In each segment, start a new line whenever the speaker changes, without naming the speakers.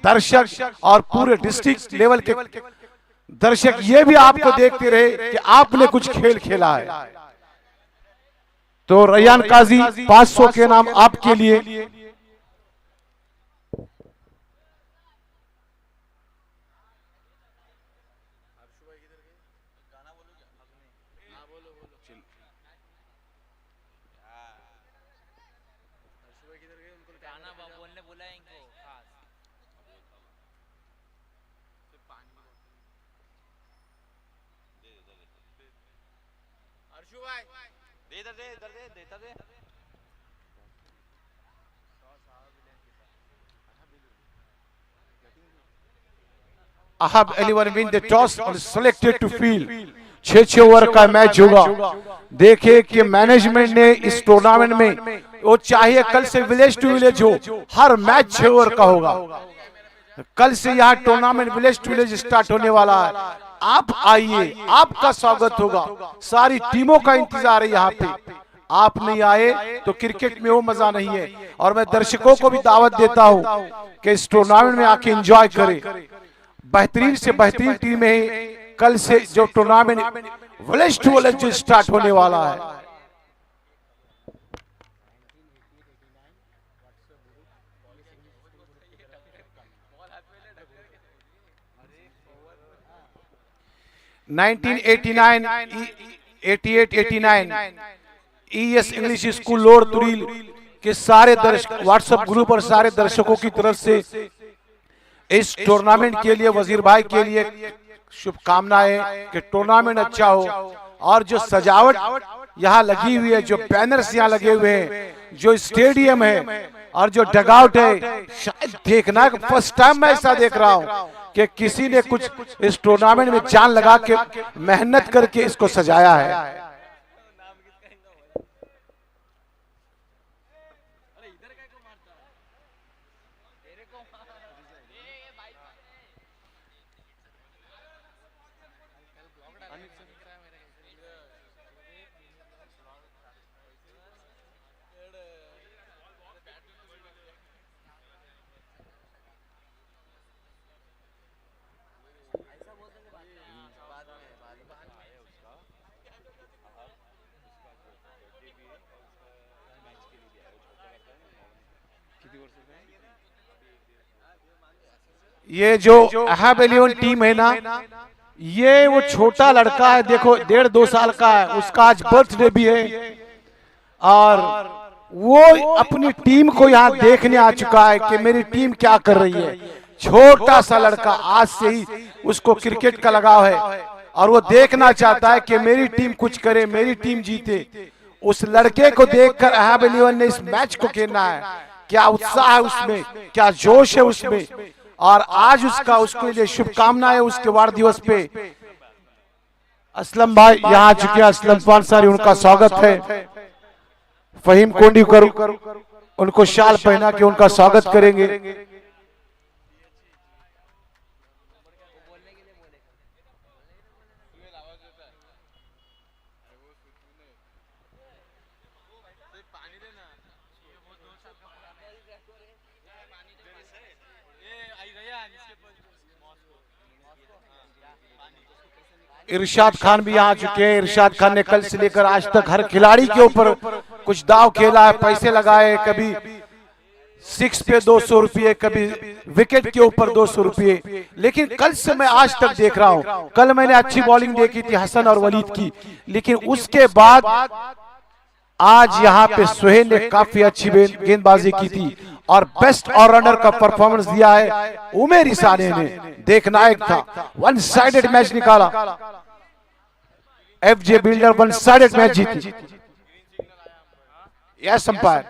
दर्शक और पूरे डिस्ट्रिक्ट लेवल के दर्शक ये भी आपको देखते रहे कि आपने कुछ खेल खेला है। तो रैयान काजी 500 के नाम आपके लिए। Ahab anyone win the toss and selected to field। 6 over का मैच होगा। देखिए कि मैनेजमेंट ने इस टूर्नामेंट में वो चाहिए कल से विलेज टू विलेज हो, हर मैच 6 ओवर का होगा। कल से यहाँ tournament village to village start होने वाला है। आप आइए, आपका स्वागत होगा। सारी टीमों का इंतजार है यहाँ पे। आप नहीं आए तो क्रिकेट में वो मजा नहीं है। और मैं दर्शकों को भी दावत देता हूँ कि इस टूर्नामेंट में आके एंजॉय करें। बेहतरीन से बेहतरीन टीमें कल से जो टूर्नामेंट विलेज टू विलेज जो स्टार्ट होने वाला है। Nineteen 88-89 ES English school lower Turil के सारे दर्शक व्हाट्सएप ग्रुप और सारे दर्शकों की तरफ से इस टूर्नामेंट के लिए वजीर भाई के लिए शुभकामनाएं कि टूर्नामेंट अच्छा हो। और जो सजावट यहाँ लगी हुई है, जो बैनर्स यहाँ लगे हुए हैं, जो स्टेडियम है और जो डगआउट है, शायद देखना फर्स्ट टाइम मैं ऐसा देख रहा हूँ कि किसी ने कुछ इस टूर्नामेंट में जान लगा के मेहनत करके इसको सजाया है। ये जो अहब 11 टीम है ना, ये वो छोटा लड़का है, देखो 1.5-2 साल का है, उसका आज बर्थडे भी है और वो अपनी टीम को यहाँ देखने आ चुका है कि मेरी टीम क्या कर रही है। छोटा सा लड़का, आज से ही उसको क्रिकेट का लगाव है और वो देखना चाहता है कि मेरी टीम कुछ करे, मेरी टीम जीते। उस लड़के को देखकर अहब 11 ने इस मैच को खेलना है। क्या उत्साह है उसमें, क्या जोश है उसमें। और आज उसके लिए शुभकामनाएं उसके वार्ड दिवस पे। असलम भाई यहाँ आ चुके हैं, असलम पानसारी, उनका स्वागत है। फहीम कोंडी कर उनको शाल पहना के उनका स्वागत करेंगे। इरशाद खान भी आ चुके हैं। इरशाद खान ने कल से लेकर आज तक हर खिलाड़ी के ऊपर कुछ दाव खेला है, पैसे लगाए, कभी 6 पे 200 रुपये, कभी विकेट के ऊपर 200 रुपये। लेकिन कल से मैं आज तक देख रहा हूं, कल मैंने अच्छी बॉलिंग देखी थी हसन और वलीद की, लेकिन उसके बाद आज यहाँ पे सुहेल ने काफी अच्छी गेंदबाजी की थी और बेस्ट ऑलराउंडर का परफॉर्मेंस दिया है उमेर इसाने ने। देखना एक था, 1 साइडेड मैच निकाला। FJ बिल्डर 1 साइडेड मैच जीती। Yes umpire.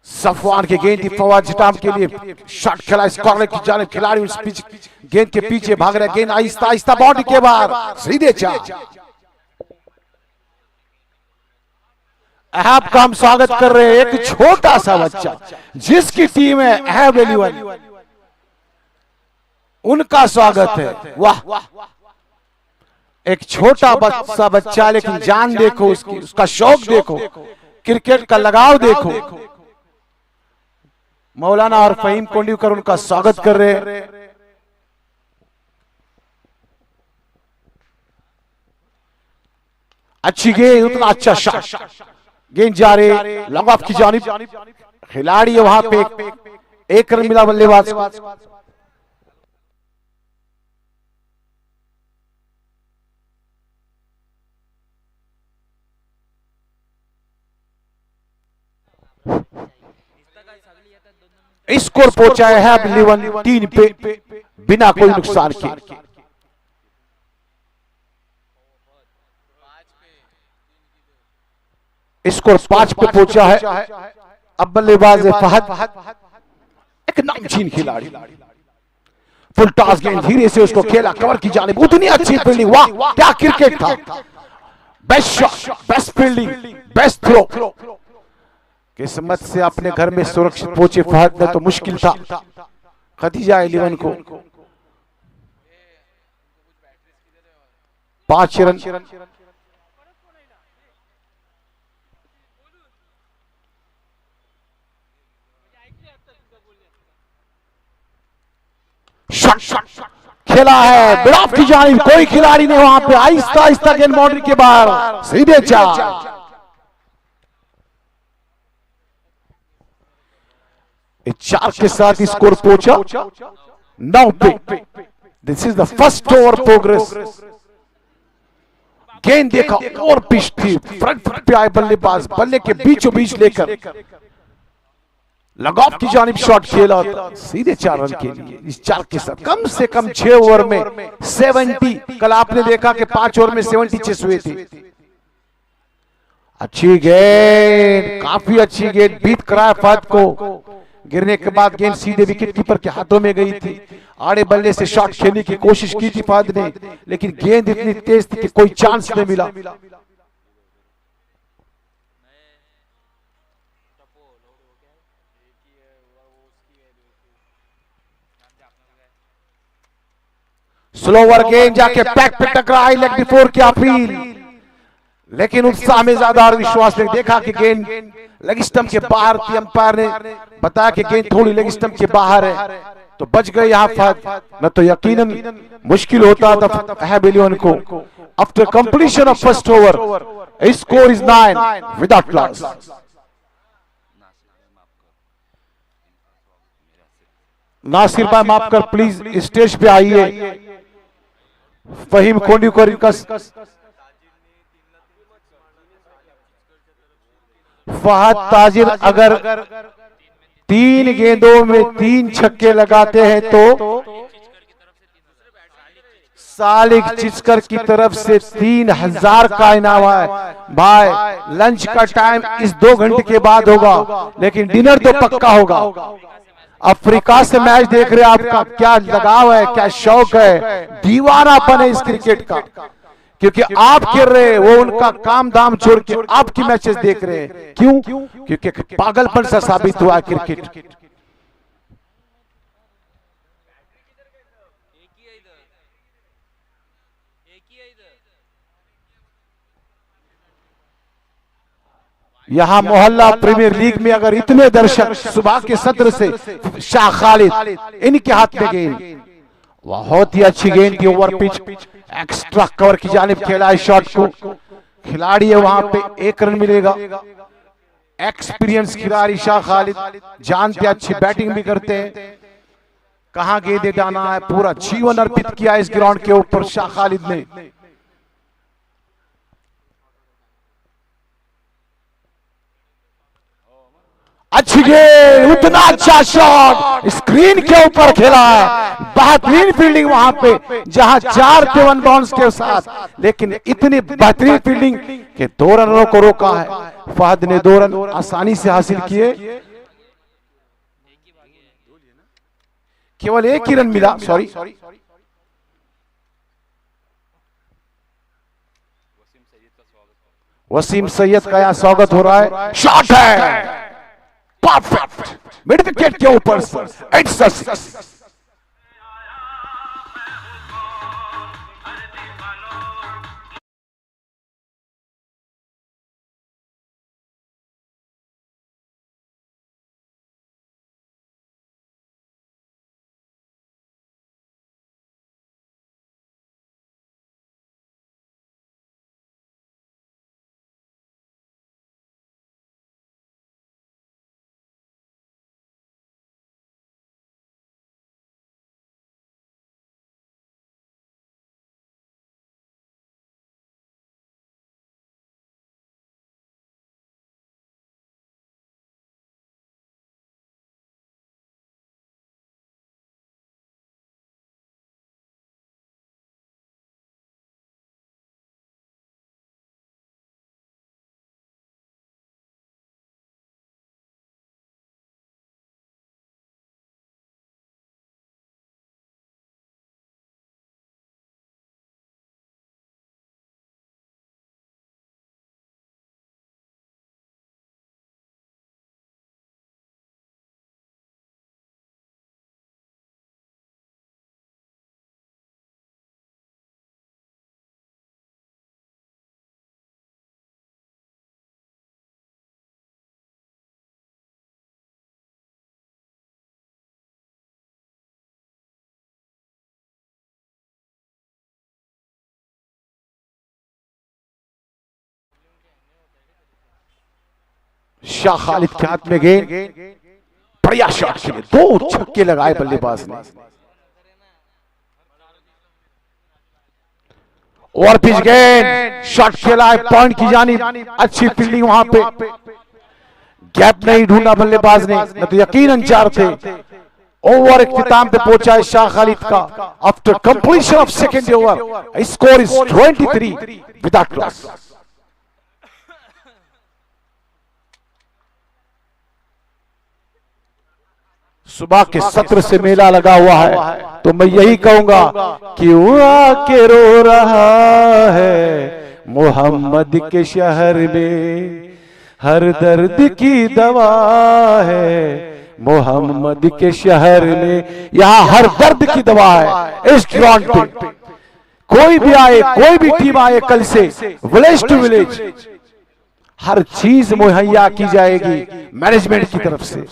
सफवान की गेंद थी फवाद जटाम के लिए, शॉट खेला इस कॉर्नर की जानिब, खिलाड़ी उस गेंद के पीछे भाग रहा है, गेंद आहिस्ता आहिस्ता बाउंड्री के बाहर, सीधे चार। अहब का हम स्वागत कर रहे हैं, एक छोटा सा बच्चा जिसकी टीम है अहब 11, उनका स्वागत है। वाह, एक छोटा बच्चा लेकिन जान देखो उसकी, उसका शौक देखो, क्रिकेट का लगाव देखो। मौलाना और फहीम कोंडीकर उनका स्वागत कर रहे हैं। अच्छी गेंद, उतना अच्छा शॉट, गेंद जा रहे लॉन्ग ऑफ की जानिब, खिलाड़ी है वहां पे, एक रन मिला बल्लेबाज को। स्कोर पहुंचा है 11 पे बिना कोई नुकसान के। स्कोर 5 पे पहुंचा है। अब बल्लेबाज है फहद, एक नामचीन खिलाड़ी, फुल टॉस गेंद धीरे से उसको खेला कवर की जानिब, उतनी अच्छी फील्डिंग, वाह क्या क्रिकेट था, best shot, best fielding, best throw. किस्मत से अपने घर में सुरक्षित पहुंचे फहद ने, तो मुश्किल था खदीजा 11 को 5 रन। शॉट खेला है बिराफ की जानिब, कोई खिलाड़ी नहीं वहां पे, आहिस्ता आहिस्ता गेंद बाउंड्री के बाहर, सीधे 4। 4 के साथ स्कोर पहुंचा 9 पे। This is the first over progress. गेंद देखा और पिच थी, फ्रंट पे आए बल्लेबाज, बल्ले के बीचों बीच लेकर लॉन्ग ऑफ की जानिब शॉट खेला, सीधे 4 रन के लिए। इस 4 के साथ कम से कम 6 ओवर में 70, कल आपने देखा कि 5 ओवर में 70 चेस हुए थे। अच्छी गेंद, काफी अच्छी गेंद, बीट कराया फहद को। गिरने के बाद गेंद सीधे विकेट कीपर के हाथों में गई थी। आड़े बल्ले से शॉट खेलने की कोशिश की थी फहद ने, लेकिन गेंद इतनी तेज थी कि कोई चांस नहीं मिला। स्लोवर गेंद जाके पैक पे टकराई, लेग बिफोर की अपील, लेकिन उत्साह में ज्यादा और विश्वास ने देखा कि गेंद लेग स्टंप के बाहर थी। अंपायर ने बताया कि गेंद थोड़ी लेग स्टंप के बाहर है, तो बच गए यहाँ फहद, न तो यकीनन मुश्किल होता था हैब 11 को। After completion of first over score is 9 without loss. Nasir भाई माफ कर प्लीज स्टेज पे आइए। फहीम कोंडीकर का फहद ताजिर अगर 3 गेंदों में 3 छक्के लगाते हैं तो सालिक चिचकर की तरफ से 3000 का इनाम है। भाई लंच का टाइम इस 2 घंटे के बाद होगा, लेकिन डिनर तो पक्का होगा। अफ्रीका से मैच देख रहे हैं, आपका क्या लगाव है, क्या शौक है, दीवानापन है इस क्रिकेट का, क्योंकि आप खेल रहे हैं, वो उनका काम दाम छोड़ के आपकी मैचेस देख रहे हैं। क्यों? क्योंकि पागलपन सा साबित हुआ क्रिकेट। यहां मोहल्ला प्रीमियर लीग में अगर इतने दर्शक सुबह के सत्र से, शाह खालिद इनके हाथ में गेंद, बहुत ही अच्छी गेंद थी, ओवर पिच एक्स्ट्रा कवर की जानिब खेला है शॉट को। खिलाड़ी है वहां पे, 1 रन मिलेगा। एक्सपीरियंस खिलाड़ी शाह खालिद, जानते अच्छी बैटिंग भी करते हैं, कहां गेंदें डालना है, पूरा जीवन अर्पित किया इस ग्राउंड के ऊपर शाह खालिद ने। अच्छी गेंद, उतना अच्छा शॉट स्क्रीन के ऊपर खेला है, बेहतरीन फील्डिंग वहां पे, जहां 4 थे 1 बाउंस के साथ, लेकिन इतनी बेहतरीन फील्डिंग के 2 रनों को रोका है। फहद ने 2 रन आसानी से हासिल किए, केवल 1 ही रन मिला, सॉरी। वसीम सैयद का यहाँ स्वागत हो रहा है। शॉट है परफेक्ट मिड विकेट के ऊपर, it's a six. Shah Khalid के हाथ में गेंद, बढ़िया शॉट खेले, 2 छक्के लगाए बल्लेबाज ने। और पिच गेंद, शॉट खेला है पॉइंट की जानिब, अच्छी फील्डिंग वहां पे, गैप नहीं ढूंढा बल्लेबाज ने, न तो यकीनन 4 थे। ओवर इख्तिताम पे पहुंचा है शाह खालिद का। After completion of second over score is 23 without loss. सुबह के सत्र से मेला लगा हुआ है, तो मैं यही कहूंगा क्यों आके रो रहा है मोहम्मद के शहर में, हर दर्द की दवा है मोहम्मद के शहर में। यहां हर दर्द की दवा है इस ग्राउंड पे। कोई भी आए, कोई भी टीम आए कल से विलेज टू विलेज हर चीज मुहैया की जाएगी मैनेजमेंट की तरफ से।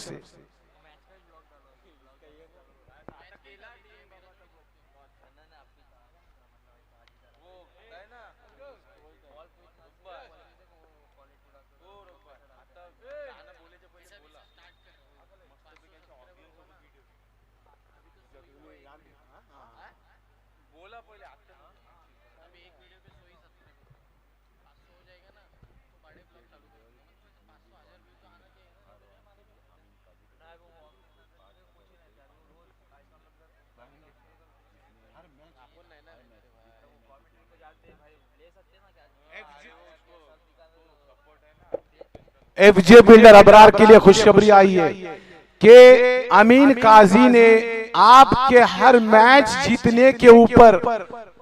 एफजे बिल्डर अबरार के लिए खुशखबरी आई है कि अमीन काजी ने आपके हर मैच जीतने के ऊपर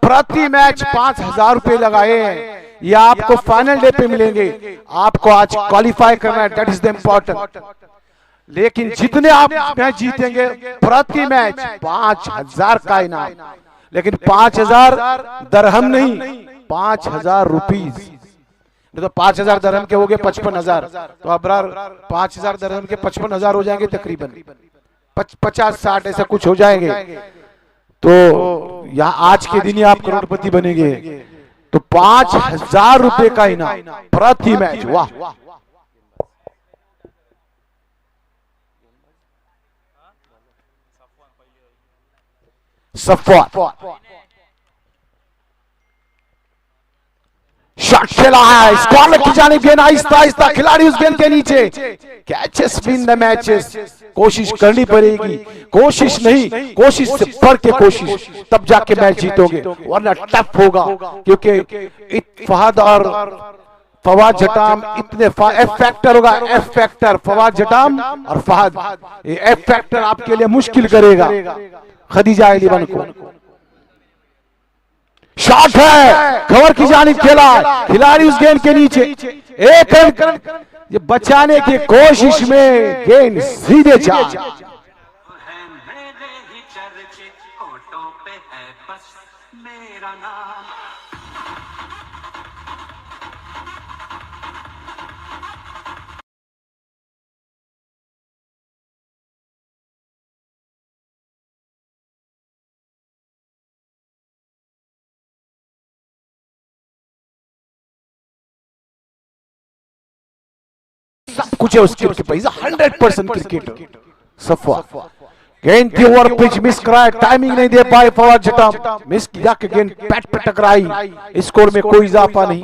प्रति मैच 5,000 रुपए लगाए हैं। ये आपको फाइनल डे पे मिलेंगे। आपको आज क्वालिफाई करना है, दैट इज द इम्पोर्टेंट। लेकिन जितने आप मैच जीतेंगे प्रति मैच 5,000 का इनाम, लेकिन 5,000 दरहम नहीं, 5,000 रुपीज। तो 5,000 दरहम के हो गए 55,000, तो अबरार 5,000 दरहम के 55,000 हो जाएंगे, तकरीबन 50-60 ऐसा कुछ हो जाएंगे। तो यहाँ आज के दिन ही आप करोड़पति बनेंगे। तो 5,000 रुपए का इनाम प्रति मैच। वाह, सफवा शॉट खेला है, स्कॉलर की जानिब गेंद, आहिस्ता आहिस्ता खिलाड़ी उस गेंद के नीचे। Catches win the matches. कोशिश करनी पड़ेगी, कोशिश नहीं, कोशिश से बढ़ के कोशिश, तब जाके मैच जीतोगे, वरना टफ होगा। क्योंकि फहद और फवाद जटाम इतने एफ फैक्टर होगा, एफ फैक्टर फवाद जटाम और फहद, ये एफ फैक्टर आपके लिए मुश्किल करेगा खदीजा एलिवन को। शॉट है, कवर की जानिब खेला, खिलाड़ी उस गेंद के नीचे, एक रन ये बचाने की कोशिश में गेंद सीधे जा। सब कुछ है उसके पैसा, 100% क्रिकेटर सफवा। गेंद की ओवर पिच मिस कराए, टाइमिंग नहीं दे पाए फवाद जटाम, मिस किया कि गेंद पैट पे टकराई, स्कोर में कोई इजाफा नहीं।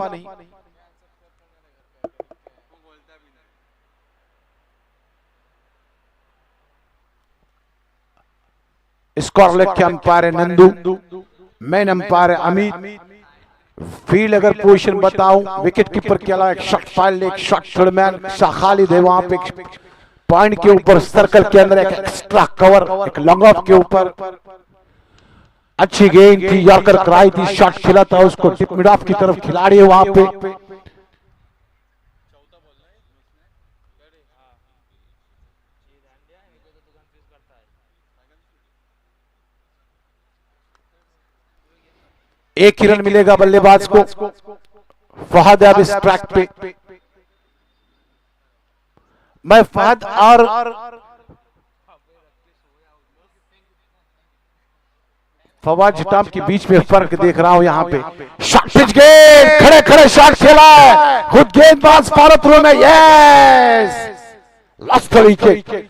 स्कोर लेग के अंपायर है नंदू, मैन अंपायर है अमित। फील्ड अगर पोजीशन बताऊं, विकेट कीपर के अलावा एक शॉट फाइल, एक शॉट थर्डमैन शाह खालिद है वहां पे, पॉइंट के ऊपर सर्कल के अंदर एक एक्स्ट्रा कवर, एक लॉन्ग ऑफ के ऊपर। अच्छी गेंद थी, यॉर्कर कराई थी, शॉट खेला था उसको मिड ऑफ की तरफ, खिलाड़ी है वहां पे। एक ही रन मिलेगा बल्लेबाज को। फहद अब इस ट्रैक पे, मैं फहद और फवाद जटाम के बीच में फर्क देख रहा हूं यहां पे। शॉट पिच गेंद, खड़े खड़े शॉट खेला है, खुद गेंदबाज फॉलो थ्रू में, यस लास्ट तरीके,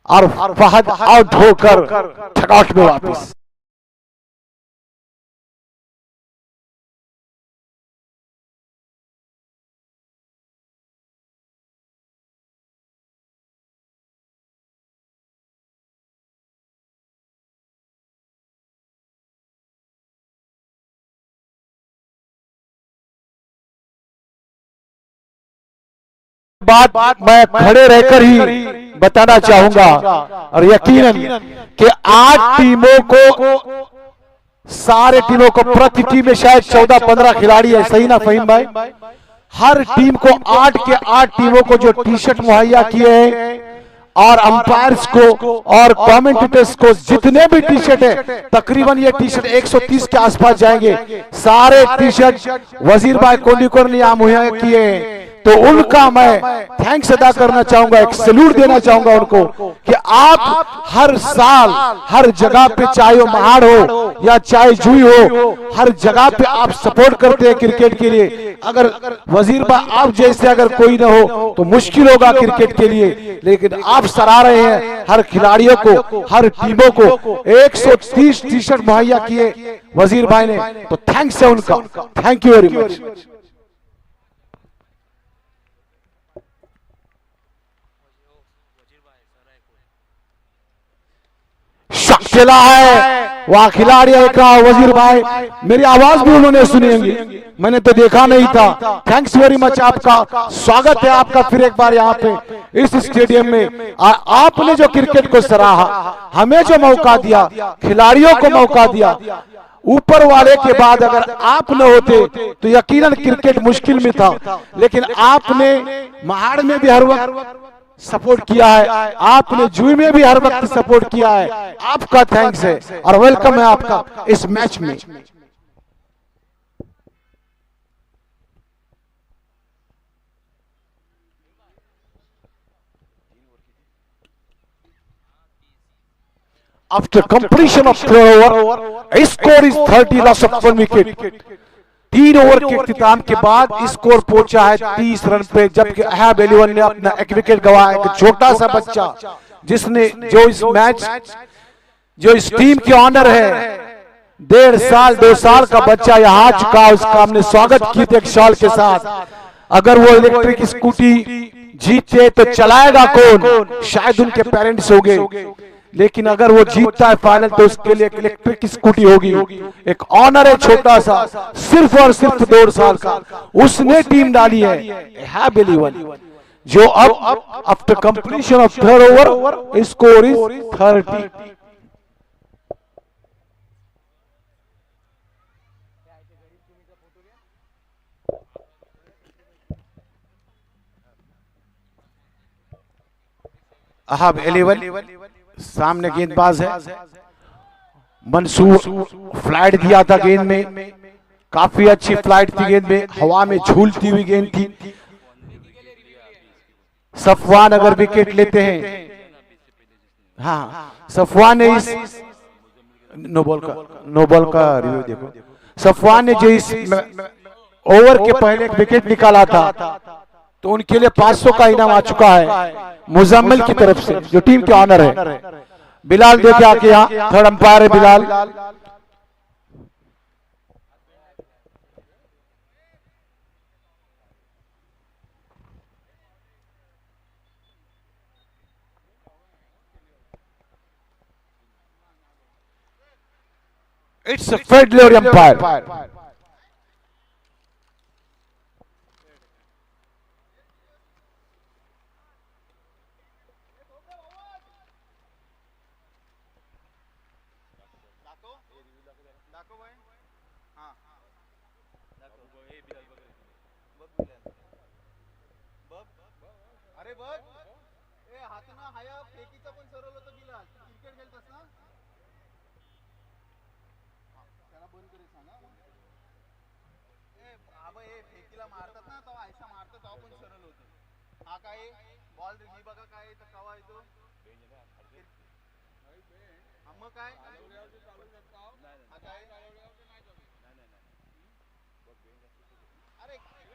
और फहद आउट होकर ठगआउट में वापस। बात मैं खड़े रहकर ही बताना चाहूंगा, और यकीनन कि 8 टीमों को, सारे टीमों को, प्रति टीम में शायद 14-15 खिलाड़ी है, सही ना फहीम भाई? हर टीम को 8 के 8 टीमों को जो टी शर्ट मुहैया किए हैं, और अंपायर्स को और कमेंटेटर्स को जितने भी टी शर्ट है, तकरीबन ये टी शर्ट 130 के आसपास जाएंगे, सारे टी शर्ट वजीर भाई कोंडीकर ने यहाँ मुहैया किए हैं। तो उनका मैं थैंक्स अदा करना चाहूंगा, एक सैल्यूट देना चाहूंगा उनको कि आप हर साल हर जगह पे, चाहे वो महाड़ हो या चाहे जुई हो, हर जगह पे आप सपोर्ट करते हैं क्रिकेट के लिए। अगर वजीर भाई आप जैसे अगर कोई ना हो तो मुश्किल होगा क्रिकेट के लिए, लेकिन आप सराह रहे हैं हर खिलाड़ियों को, हर टीमों को। 130 टी शर्ट मुहैया किए वजीर भाई ने, तो थैंक्स है उनका, thank you very much. Shot खेला है, वहां खिलाड़ी एक वजीर भाई, मेरी आवाज भी उन्होंने सुनी होगी, मैंने तो देखा नहीं था। थैंक्स वेरी मच, आपका स्वागत है आपका फिर एक बार यहाँ पे इस स्टेडियम में। आपने जो क्रिकेट को सराहा, हमें जो मौका दिया, खिलाड़ियों को मौका दिया, ऊपर वाले के बाद अगर आप न होते तो यकीनन क्रिकेट मुश्किल में था, लेकिन आपने महाड़ में भी हर वक्त सपोर्ट किया है, आपने जुई में भी हर वक्त सपोर्ट किया है, आपका थैंक्स है और वेलकम है आपका इस मैच में। After completion of third over, score is 30, loss of 1 wicket। 3 over के इख्तिताम के बाद स्कोर पहुंचा है 30 रन पे, जबकि अहब 11 ने अपना एक विकेट गंवाया। एक छोटा सा बच्चा जिसने, जो इस मैच, जो इस टीम के ऑनर है, 1.5 साल 2 साल का बच्चा यहाँ आ चुका, उसका हमने स्वागत किया थे एक शॉल के साथ। अगर वो इलेक्ट्रिक स्कूटी जीते तो चलाएगा कौन? शायद उनके पेरेंट्स होंगे, लेकिन अगर वो जीतता है फाइनल तो उसके लिए एक इलेक्ट्रिक स्कूटी होगी। एक ऑनर है छोटा सा, सिर्फ और सिर्फ 2 साल का, उसने टीम डाली है बिलीवन, जो अब after completion of third over score is 30। अहब 11 सामने गेंदबाज है, मंसूर फ्लाइट दिया था गेंद में, काफी अच्छी फ्लाइट थी गेंद में, हवा में झूलती हुई गेंद थी। सफवान अगर विकेट लेते हैं, हाँ सफवान ने इस नो बॉल का रिव्यू देखो, सफवान ने जो इस ओवर के पहले एक विकेट निकाला था तो उनके लिए 500 का इनाम आ चुका है मुजम्मिल की तरफ से, जो टीम के ऑनर है। बिलाल देखे आके, यहाँ थर्ड अंपायर है Bilal. It's a federal umpire.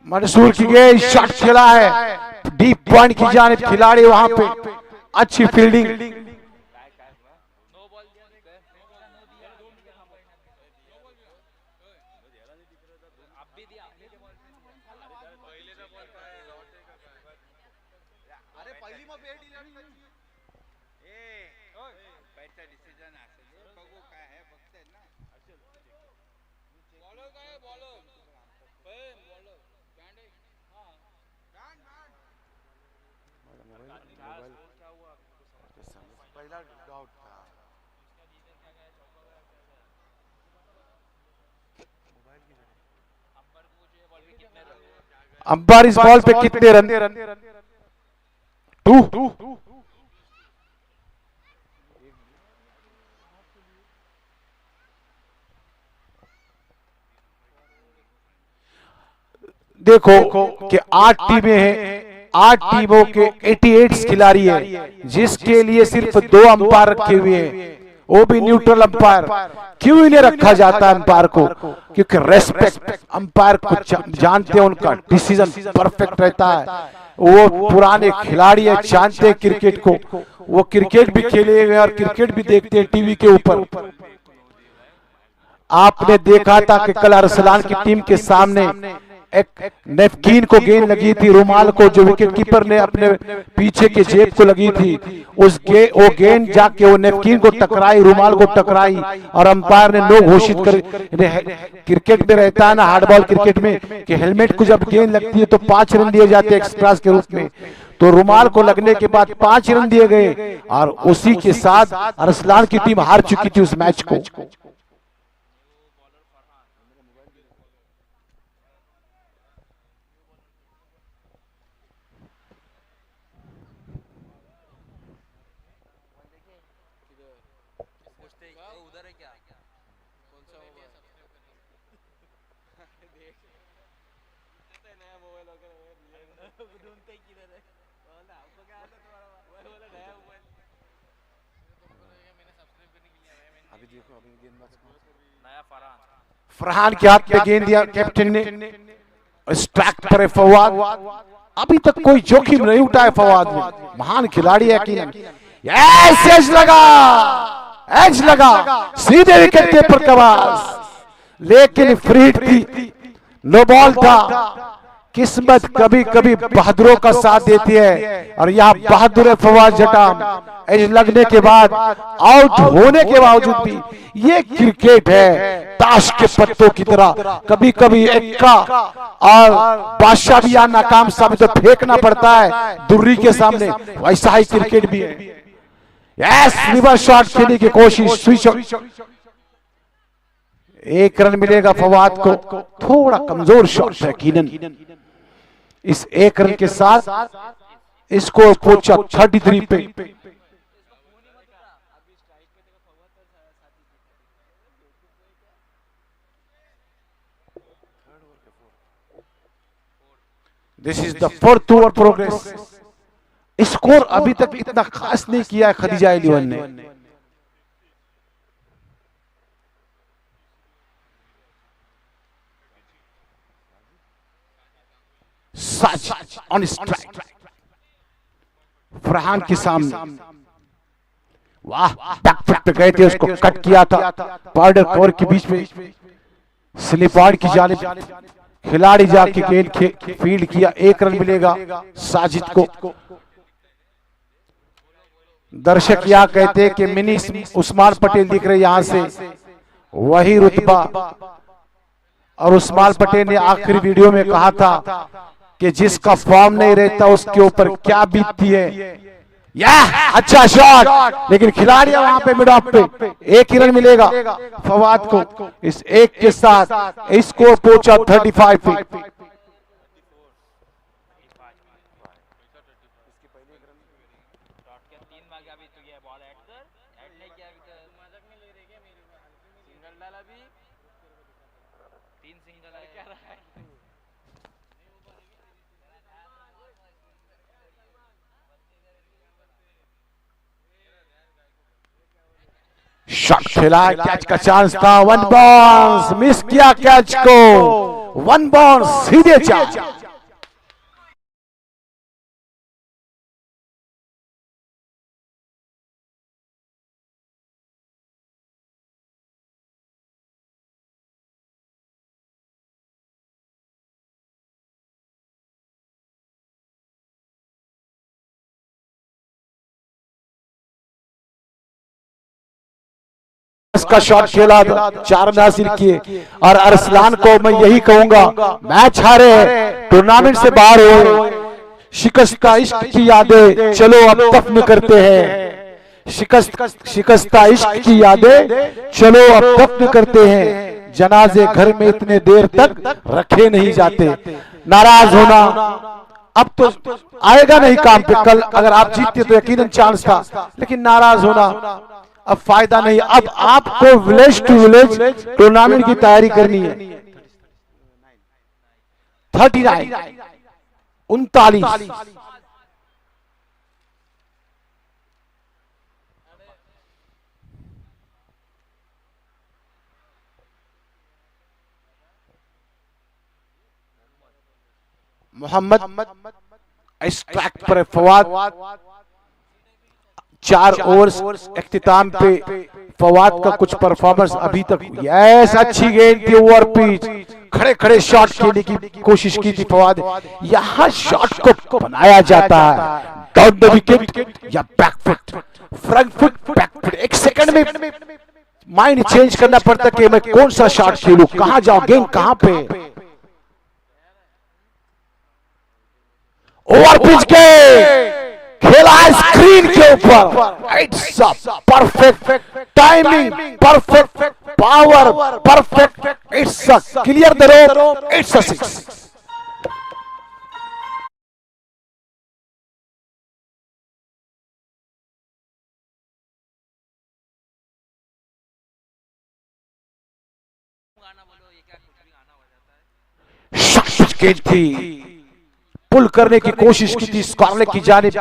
Mansoor की गई, शॉट खेला है डीप पॉइंट की जानिब, खिलाड़ी वहां पे अच्छी फील्डिंग। अंपायर इस बॉल पे कितने रन? 2। देखो कि 8 टीमें हैं, 8 टीमों के 88 खिलाड़ी हैं, जिसके लिए सिर्फ 2 अंपायर रखे हुए हैं, वो भी न्यूट्रल अंपायर। क्यों इन्हें रखा जाता है अंपायर को? क्योंकि रेस्पेक्ट, अंपायर को जानते हैं, उनका डिसीजन परफेक्ट रहता है, वो पुराने खिलाड़ी है, जानते हैं क्रिकेट को, वो क्रिकेट भी खेले हुए और क्रिकेट भी देखते हैं टीवी के ऊपर। आपने देखा था कि कल अरसलान की टीम के सामने एक नेपकिन को गेंद लगी थी, रुमाल को, जो विकेट कीपर ने अपने पीछे के जेब को लगी थी, वो गेंद जाके वो नेपकिन को टकराई, रुमाल को टकराई, और अंपायर ने नो घोषित कर। क्रिकेट में रहता है ना, हार्डबॉल क्रिकेट में, कि हेलमेट को जब गेंद लगती है तो 5 रन दिए जाते हैं एक्स्ट्रास के रूप में, तो रुमाल को लगने के बाद 5 रन दिए गए, और उसी के साथ अरसलान की टीम हार चुकी थी उस मैच को। फरहान के हाथ में गेंद दिया कैप्टन ने, स्ट्राइक पर फवाद। अभी तक कोई जोखिम नहीं उठाया फवाद ने, महान खिलाड़ी है यकीनन। एज लगा, एज लगा, सीधे विकेट पर कवास, लेकिन फ्री हिट थी, नो बॉल था। किस्मत कभी कभी बहादुरों का साथ देती है, और यहाँ बहादुर फवाद जटा एज लगने के बाद, आउट होने के बावजूद भी, ये क्रिकेट है, ताश के पत्तों की तरह, कभी कभी एक्का और बादशाह भी या नाकाम साबित तो फेंकना पड़ता है दुर्री के सामने, वैसा ही क्रिकेट भी है। यस, रिवर्स शॉट खेलने की कोशिश, स्विच, 1 रन मिलेगा फवाद को, थोड़ा कमजोर शॉट है यकीनन। इस 1 रन के साथ स्कोर पहुंचा 33 पे। This is the 4th over progress. Score अभी तक इतना खास नहीं किया है खदीजा 11 ने। सच ऑन स्ट्राइक, फरहान के सामने, वाह, बैकफुट पे गए थे, उसको कट किया था, बॉर्डर कवर के बीच में, स्लिप आउट की जानिब खिलाड़ी जाके गेंद फील्ड किया। 1 रन मिलेगा साजिद को। दर्शक यहाँ कहते हैं कि मिनी उस्मान पटेल दिख रहे यहां से, वही रुतबा। और उस्मान पटेल ने आखिरी वीडियो में कहा था कि जिसका फॉर्म नहीं रहता उसके ऊपर क्या बीतती है। या अच्छा शॉट, लेकिन खिलाड़ी वहां पे मिड ऑफ पे, 1 ही रन मिलेगा फवाद को। इस 1 के साथ स्कोर पहुंचा 35 पे। शॉट खेला है, कैच का चांस था, वन बाउंस, मिस किया कैच को, वन बाउंस सीधे चार। का शॉट खेला था, 4 रन हासिल किए। और अरसलान को मैं यही कहूंगा, मैच हारे टूर्नामेंट से बाहर हो, शिकस्ता इश्क की यादें चलो अब दफन करते हैं, शिकस्ता इश्क की यादें चलो अब दफन करते हैं, जनाजे घर में इतने देर तक रखे नहीं जाते। नाराज होना अब तो आएगा नहीं काम पे, कल अगर आप जीतते तो यकीनन चांस था, लेकिन नाराज होना अब फायदा नहीं। अब आपको विलेज टू विलेज टूर्नामेंट की तैयारी करनी है। 39 39 मोहम्मद इस ट्रैक पर फवाद 4 ओवर्स इख्तिताम पे फवाद का कुछ परफॉर्मेंस अभी तक, यस अच्छी गेंद थी ओवर पिच, खड़े खड़े शॉट खेलने की कोशिश की थी फवाद। यहां शॉट को बनाया जाता है डाउन द विकेट या back foot, front foot back foot. 1 second में माइंड चेंज करना पड़ता कि मैं कौन सा शॉट खेलूं, कहां जाऊं, गेंद कहां पे। ओवर पिच के खेला है स्क्रीन के ऊपर, it's a perfect timing, perfect power, perfect, it's a clear the road, it's a 6। गेंद थी, पुल करने की कोशिश की थी स्कॉर्ले की जानिब,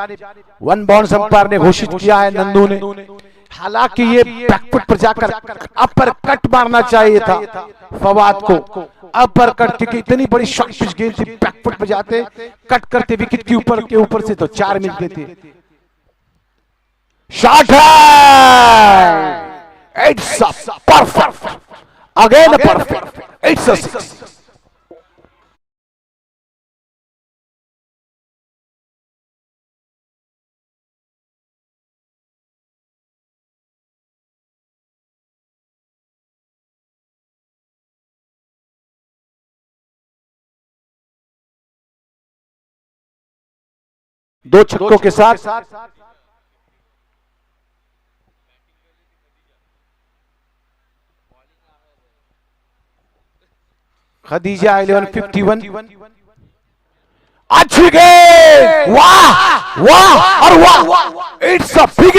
वन बाउंस अंपायर ने घोषित किया है नंदू ने। हालांकि ये बैकफुट पर जाकर अपर कट मारना चाहिए था फवाद को, अपर कट, क्योंकि इतनी बड़ी शॉर्ट पिच गेंद थी, बैकफुट पर जाते कट करते विकेट के ऊपर से तो 4 मिल देते। शॉट है, it's a perfect, again perfect, it's a 6। दो छक्कों के साथ खदीजा 1151, अच्छी गेंद, वाह वाह और वाह, it's a big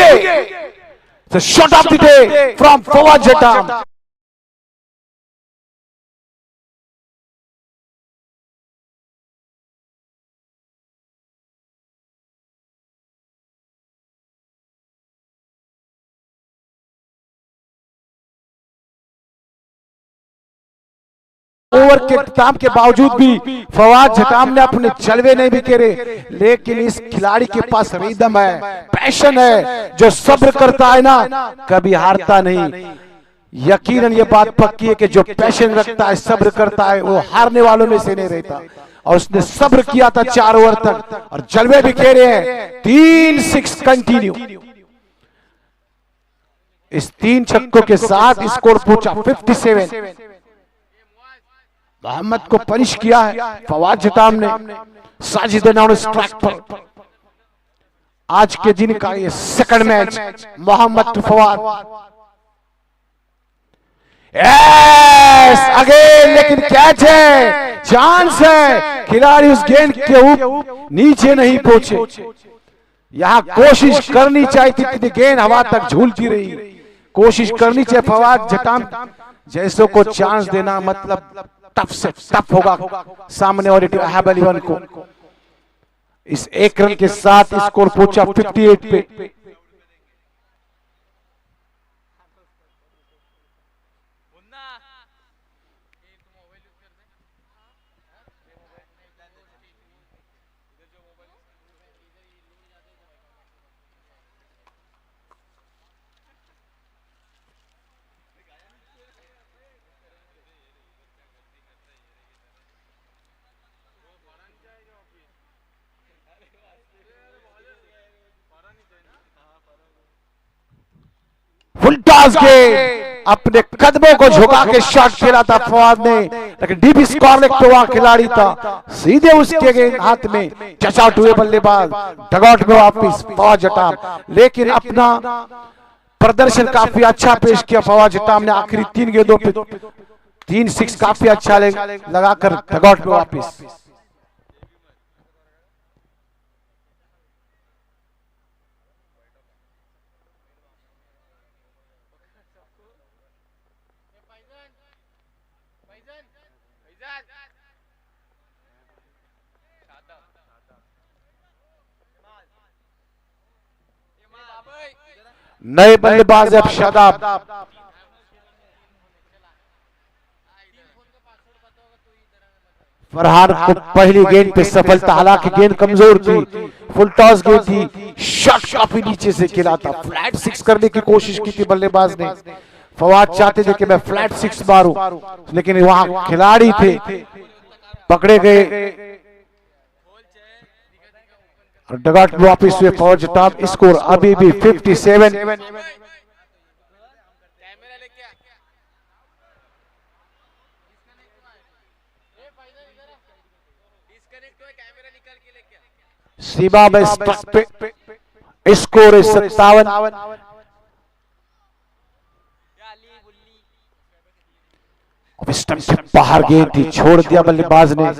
the shot of the day from Fawad जटाम। ओवर के इख्तिताम के बावजूद भी फवाद जटाम ने अपने जलवे नहीं बिखेरे, लेकिन इस खिलाड़ी के पास रिदम है, पैशन है, जो सब्र करता है ना कभी हारता नहीं। यकीनन ये बात पक्की है कि जो पैशन रखता है, सब्र करता है, वो हारने वालों में से नहीं रहता। और उसने सब्र किया था 4 ओवर तक और जलवे बिखेरे हैं। 3-6 कंटिन्यू, इस 3 छक्कों के साथ स्कोर पहुंचा 57। मोहम्मद को पनिश किया है फवाद जटाम ने, साजिद ट्रैक पर। आज के दिन का ये second match Mohammad to Fawad, yes again, लेकिन कैच है, चांस है, खिलाड़ी उस गेंद के ऊपर नीचे नहीं पहुंचे। यहां कोशिश करनी चाहिए थी, गेंद हवा तक झूलती रही, कोशिश करनी चाहिए फवाद जटाम जैसों को चांस देना, मतलब टफ से टफ होगा सामने वाले अहब अलीवन को। इस 1 रन के साथ स्कोर पहुंचा 58 पे। फुल टॉस गेंद, अपने कदमों को झुका के शॉट खेला था फवाद ने, लेकिन डीप स्कोर लेग पे वहां खिलाड़ी था, सीधे उसके गेंद हाथ में टच आउट हुए बल्लेबाज, डगआउट में वापस फवाद जटाम। लेकिन अपना प्रदर्शन काफी अच्छा पेश किया फवाद जटाम ने, आखिरी 3 गेंदों पे 3 6 काफी अच्छा लगाकर डगआउट में वापस। नए बल्लेबाज अब शादाब, फरहान को पहली गेंद पे सफलता, हालांकि गेंद कमजोर थी, फुल टॉस गेंद थी, शॉट काफी नीचे से खेला था, फ्लैट 6 करने की कोशिश की थी बल्लेबाज ने। फवाद चाहते थे कि मैं फ्लैट 6 मारूं, लेकिन वहां खिलाड़ी थे, पकड़े गए और डगआउट में वापस हुए फवाद जटाम। स्कोर अभी भी 57। सीमा में स्ट्रक पे स्कोर है 57। बाहर गेंद थी, छोड़ दिया बल्लेबाज ने,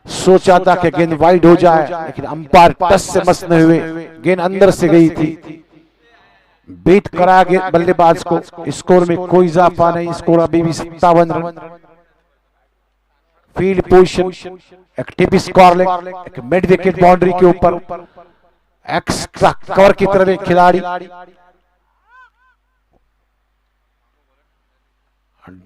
सोचा था कि गेंद वाइड हो जाए, लेकिन अंपायर टच से मस नहीं हुए, गेंद अंदर से गई थी, बीट करा गया बल्लेबाज को। स्कोर में कोई इजाफा नहीं, स्कोर अभी भी 57 रन। फील्ड पोजीशन, एक टिप स्कोर लेग, एक मिड विकेट बाउंड्री के ऊपर, एक्स्ट्रा कवर की तरफ एक खिलाड़ी,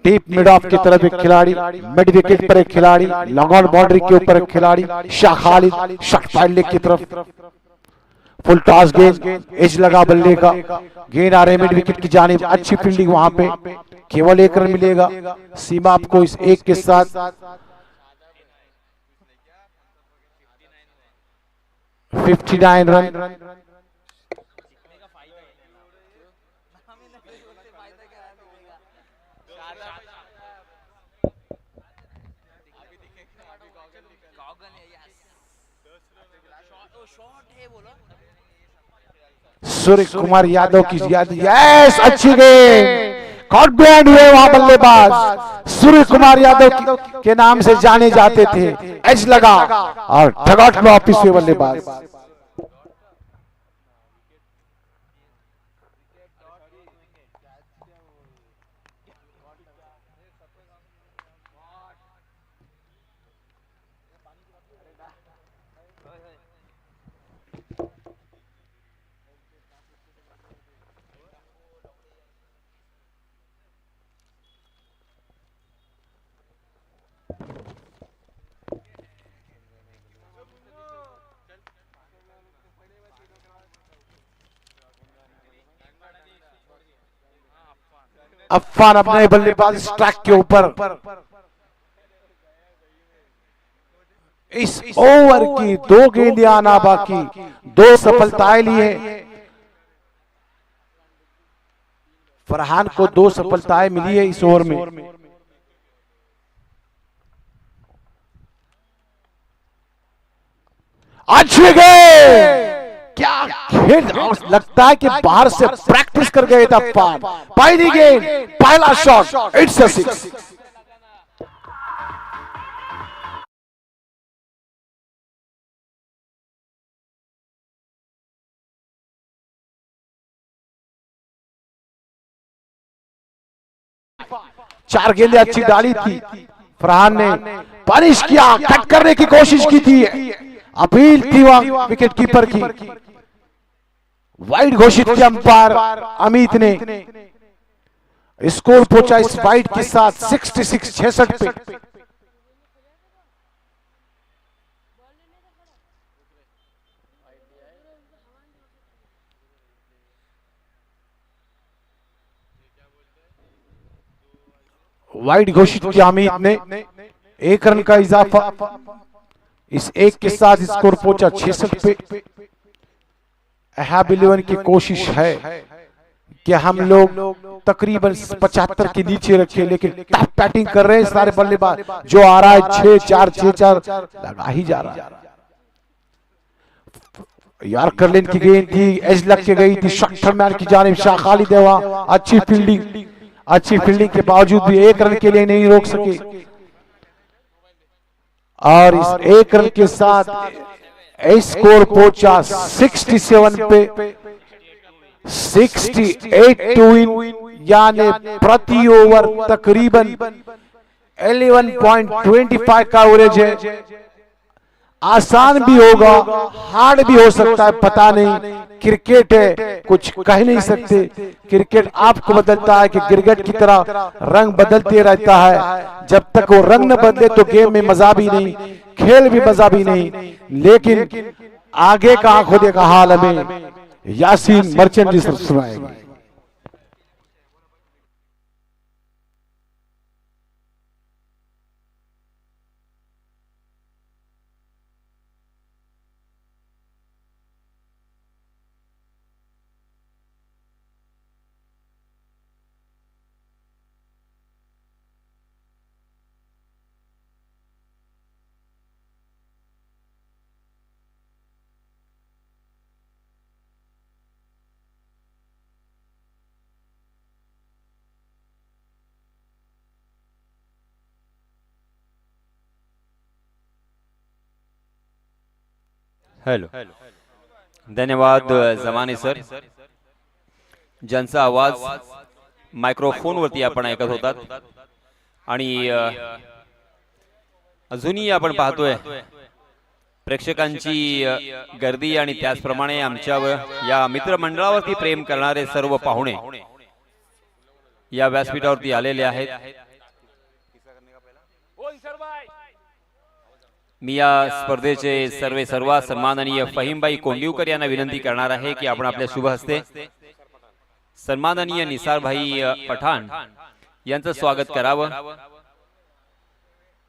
डीप मिड ऑफ की तरफ एक खिलाड़ी, मिड विकेट पर एक खिलाड़ी, लॉन्ग ऑन बाउंड्री के ऊपर एक खिलाड़ी, Shah Khalid shot file leg की तरफ, फुल टॉस गेंद, एज लगा बल्ले का, गेंद आ रहे मिड विकेट की जानिब, अच्छी फील्डिंग वहां पे, केवल 1 रन मिलेगा। सीमा आपको इस 1 के साथ 59 रन। सूर्य कुमार यादव की याद, यस अच्छी गेंद, कॉन्फिडेंट हुए वहां बल्लेबाज, सूर्य कुमार यादव के नाम से जाने जाते थे, एज लगा और डगआउट में वापस हुए बल्लेबाज। अफान अपने बल्लेबाज स्ट्राइक के ऊपर, इस ओवर की 2 गेंदें आना बाकी, 2 सफलताएं ली है फरहान को, 2 सफलताएं मिली है इस ओवर में। अच्छी गेंद, क्या खेल, लगता है कि बाहर से प्रैक्टिस कर गए था अफान। पहली गेंद, पहला शॉट, इट्स अ 6। चार गेंदें अच्छी डाली थी, फरहान ने पनिश किया, कट करने की कोशिश की थी, अपील थी वहां विकेट कीपर की, वाइड घोषित किया अंपायर अमित ने। स्कोर पहुंचा इस वाइड के साथ 66 पे। वाइड घोषित किया अमित ने, 1 रन का इजाफा, इस 1 के साथ स्कोर पहुंचा 66 पे। अहाब 11 की कोशिश है कि हम लोग तकरीबन 75 के नीचे रखे, लेकिन टफ बैटिंग कर रहे हैं सारे बल्लेबाज। जो आ रहा है 6-4 6-4 लगा ही जा रहा है यार। करलिन की गेंद थी, एज लग के गई थी शक्टर मैन की जानिब शाह खालिद देवा। अच्छी फील्डिंग के बावजूद भी 1 रन के लिए नहीं रोक सके, और इस 1 रन के साथ स्कोर पहुंचा 67 पे 68 टू विन, यानी प्रति ओवर तकरीबन 11.25 का एवरेज है। आसान भी होगा, हार्ड भी हो सकता है, पता नहीं। क्रिकेट है, कुछ कह नहीं सकते। क्रिकेट आपको बदलता है कि क्रिकेट की तरह रंग बदलते रहता है। जब तक वो रंग न बदले तो गेम में मजा भी नहीं, खेल भी मजा भी नहीं। लेकिन आगे का आंखों देखा हाल हमें यासीन मर्चेंट जी सुनाएंगे।
हेलो, धन्यवाद जमाने सर, ज्यांचा आवाज मायक्रोफोनवरती आपण ऐकत होतात। आणि अजूनही आपण पाहतोय प्रेक्षकांची गर्दी, आणि त्याचप्रमाणे आमच्या या मित्रमंडळावरती प्रेम करणारे सर्व पाहुणे या व्यासपीठावरती आलेले आहेत। मी या स्पर्धेचे सर्व सन्माननीय फहीमभाई कोंडिवकर यांना विनंती करणार आहे की आपण आपल्या शुभ हस्ते सन्माननीय निसारभाई पठाण यांचं स्वागत करावं।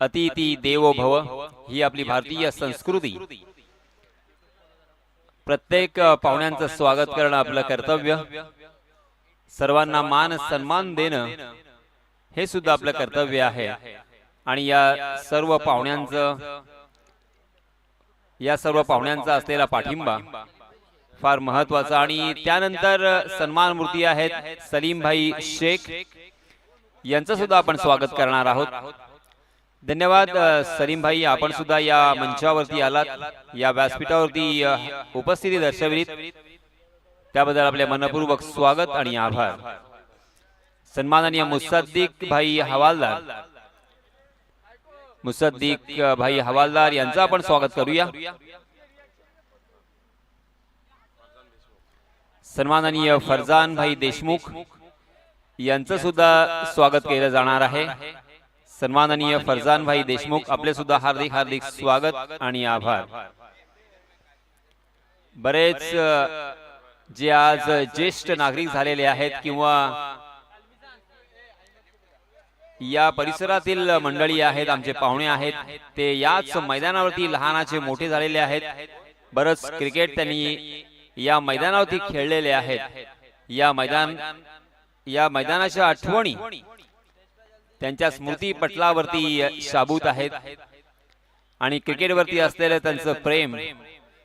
अतिथी देवो भव ही आपली भारतीय संस्कृती, प्रत्येक पाहुण्यांचं स्वागत करणं आपलं कर्तव्य, सर्वांना मान सन्मान देणं हे सुद्धा आपलं कर्तव्य आहे। आणि या सर्व पाहुण्यांचा असलेला पाठिंबा फार महत्त्वाचा। आणि त्यानंतर सन्मान मूर्ती आहेत सलीमभाई शेख, यांचं सुद्धा आपण स्वागत करणार आहोत। धन्यवाद सलीमभाई, आपण सुद्धा या मंचावरती आलात, या व्यासपीठावरती उपस्थिती दर्शविलीत, त्याबद्दल आपले मनपूर्वक स्वागत आणि आभार। सन्माननीय मुसद्दीक भाई हवालदार यांचं आपण स्वागत करूया। सन्माननीय फरजान भाई देशमुख यांचं सुद्धा स्वागत केलं जाणार आहे। सन्माननीय फरजान भाई देशमुख, आपले सुद्धा हार्दिक हार्दिक स्वागत आणि आभार। बरेच जे आज ज्येष्ठ नागरिक झालेले आहेत किंवा या परिसरातील मंडळी आहेत, आमचे पाहुणे आहेत, ते याच मैदानावरती लहानाचे मोठे झालेले आहेत। बरंच क्रिकेट त्यांनी या मैदानावरती खेळलेले आहेत। या मैदानाच्या आठवणी त्यांच्या स्मृती पटलावरती शाबूत आहेत, आणि क्रिकेटवरती असलेलं त्यांचं प्रेम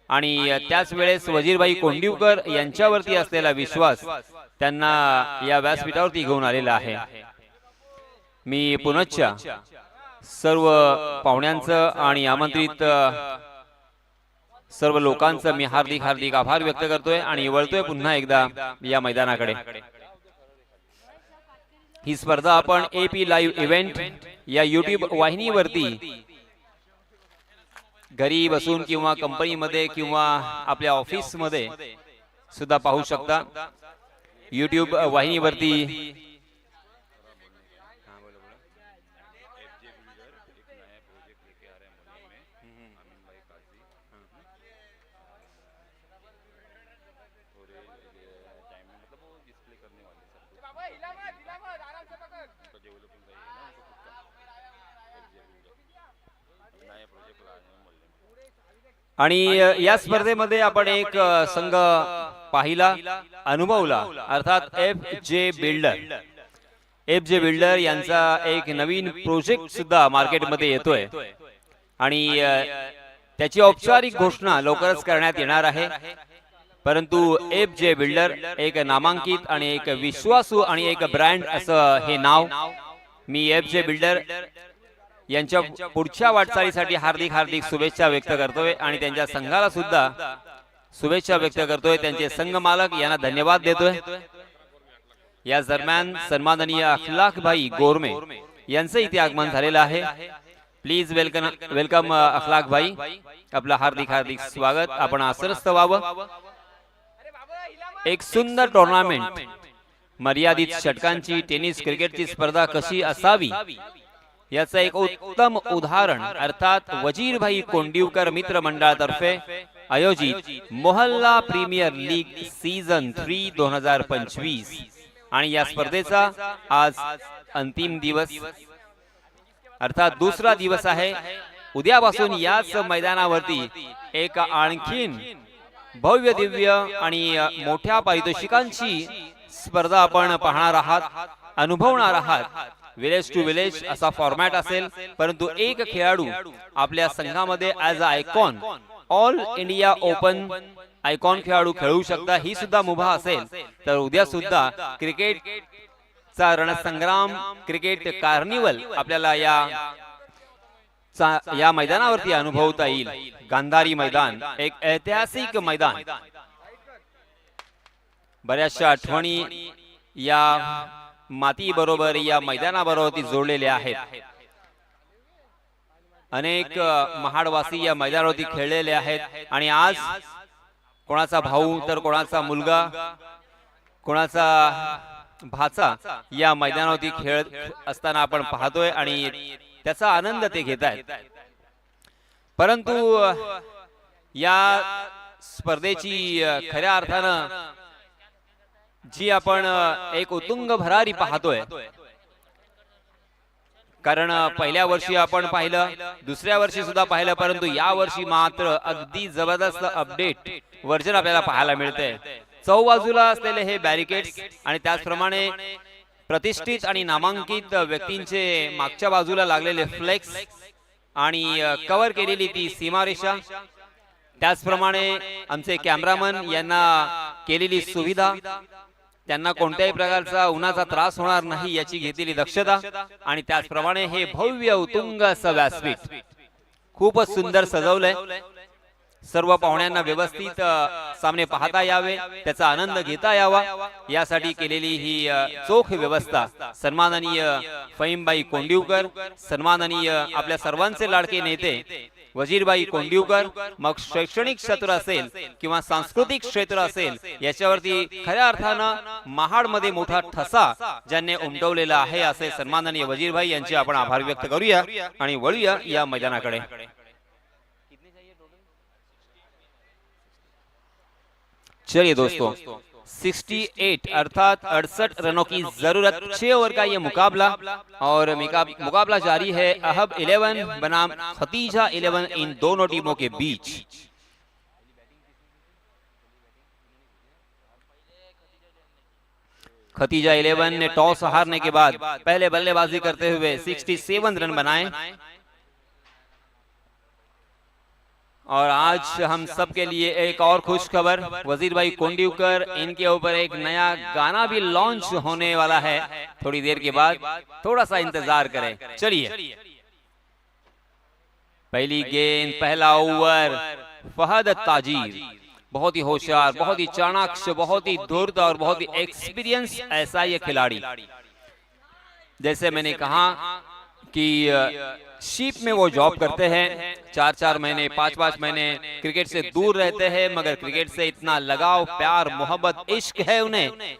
आणि त्याच वेळेस वजीरभाई कोंडिवकर यांच्यावरती असलेला विश्वास त्यांना या व्यासपीठावरती घेऊन आलेला आहे। मी पुनश्च सर्व पाहुण्यांचं आणि आमंत्रित सर्व लोकांचं मी हार्दिक हार्दिक आभार व्यक्त करतोय आणि वळतोय पुन्हा एकदा या मैदानाकडे। ही स्पर्धा आपण AP लाईव्ह इव्हेंट या YouTube वाहिनीवरती घरी बसून किंवा कंपनीमध्ये किंवा आपल्या ऑफिसमध्ये सुद्धा पाहू शकता। YouTube वाहिनीवरती आणि या स्पर्धेमध्ये आपण एक संघ पाहिला, अनुभवला, अर्थात एफ जे बिल्डर यांचा एक नवीन प्रोजेक्ट सुद्धा मार्केटमध्ये येतोय आणि त्याची औपचारिक घोषणा लवकरच करण्यात येणार आहे. परंतु एफ जे बिल्डर एक नामांकित आणि एक विश्वासू आणि एक ब्रँड असं हे नाव. मी एफ जे बिल्डर यांच्या पुढच्या वाटचालीसाठी हार्दिक हार्दिक शुभेच्छा व्यक्त करतोय आणि त्यांच्या संघाला सुद्धा शुभेच्छा व्यक्त करतोय. त्यांचे संघ मालक यांना धन्यवाद देतोय. या दरम्यान सन्माननीय अखलाक भाई गोरमे यांचं इथे आगमन झालेलं आहे. प्लीज वेलकम अखलाक भाई, आपलं हार्दिक हार्दिक स्वागत. आपण आसनस्थ व्हावं. एक सुंदर टुर्नामेंट, मर्यादित षटकांची टेनिस क्रिकेटची स्पर्धा कशी असावी याचं एक उत्तम उदाहरण अर्थात वजीरभाई कोंडिवकर मित्र मंडळातर्फे आयोजित मोहल्ला प्रीमियर लीग सीझन 3 2025 आणि या स्पर्धेचा आज अंतिम दिवस अर्थात दुसरा दिवस आहे. उद्यापासून याच मैदानावरती एक आणखीन भव्य दिव्य आणि मोठ्या पारितोषिकांची स्पर्धा आपण पाहणार आहात, अनुभवणार आहात. विलेज टू विलेज असा फॉर्मॅट असेल, परंतु एक खेळाडू आपल्या संघामध्ये as a icon all India open icon खेळाडू खेळू शकता, ही सुद्धा मुभा असेल. तर उद्या सुद्धा क्रिकेटचा रणसंग्राम, क्रिकेट कार्निवल आपल्याला या मैदानावरती अनुभवता येईल. गांधारी मैदान एक ऐतिहासिक मैदान, बऱ्याचशा आठवणी या माती बरोबर या मैदानाबरोबर जोडलेल्या आहेत. अनेक महाडवासी या मैदानावरती खेळलेले आहेत आणि आज कोणाचा भाऊ तर कोणाचा मुलगा, कोणाचा भाचा या मैदानावरती खेळत असताना आपण पाहतोय आणि त्याचा आनंद ते घेत आहेत. परंतु या स्पर्धेची खऱ्या अर्थानं जी आपण एक उत्तुंग भरारी पाहतोय, कारण पहिल्या वर्षी आपण पाहिलं, दुसऱ्या वर्षी सुद्धा पाहिलं, परंतु या वर्षी मात्र अगदी जबरदस्त अपडेट वर्जन आपल्याला पाहायला मिळते. चौबाजूला असलेले हे बॅरिकेड्स आणि त्याचप्रमाणे प्रतिष्ठित आणि नामांकित व्यक्तींचे मागच्या बाजूला लागलेले फ्लेक्स आणि कव्हर केलेली ती सीमारेषा, त्याचप्रमाणे आमचे कॅमेरामन यांना केलेली सुविधा, त्यांना कोणत्याही प्रकारचा उन्हाचा त्रास होणार नाही याची घेतलेली दक्षता आणि त्याचप्रमाणे हे भव्य उत्तुंग असं व्यासपीठ खूपच सुंदर सजवलंय. सर्व पाहुण्यांना व्यवस्थित सामने पाहता यावे, त्याचा आनंद घेता यावा यासाठी केलेली ही चोख व्यवस्था सन्माननीय फहीमबाई कोंडिवकर, सन्माननीय आपल्या सर्वांचे लाडके नेते वजीरबाई कोंडिवकर, मग शैक्षणिक क्षेत्र असेल किंवा सांस्कृतिक क्षेत्र असेल, याच्यावरती खऱ्या अर्थानं महाडमध्ये मोठा ठसा ज्यांनी उमटवलेला आहे असे सन्माननीय वजीरबाई यांचे आपण आभार व्यक्त करूया आणि वळूया या मैदानाकडे. चलिए दोस्तों, 68 अर्थात 68 रनों की जरूरत, 6 ओवर का ये मुकाबला और मुकाबला जारी है. अहब 11 बनाम खतीजा 11 इन दोनों टीमों के बीच. खतीजा 11 ने टॉस हारने के बाद पहले बल्लेबाजी करते हुए 67 रन बनाए और आज हम सब के लिए एक और खुश खबर, वजीरभाई कोंडिवकर इनके ऊपर एक नया गाना भी लॉन्च होने वाला है थोड़ी देर के बाद, थोड़ा सा इंतजार करें. चलिए, पहली गेंद, पहला ओवर, फहद ताजीर बहुत ही होशियार, बहुत ही चाणाक्ष, बहुत ही धूर्त और बहुत ही एक्सपीरियंस ऐसा ये खिलाड़ी. जैसे मैंने कहा कि शीप में वो जॉब करते हैं, 4-4 महीने 5-5 महीने क्रिकेट से दूर रहते हैं, मगर क्रिकेट से इतना लगाव, प्यार, मोहब्बत, इश्क है उन्हें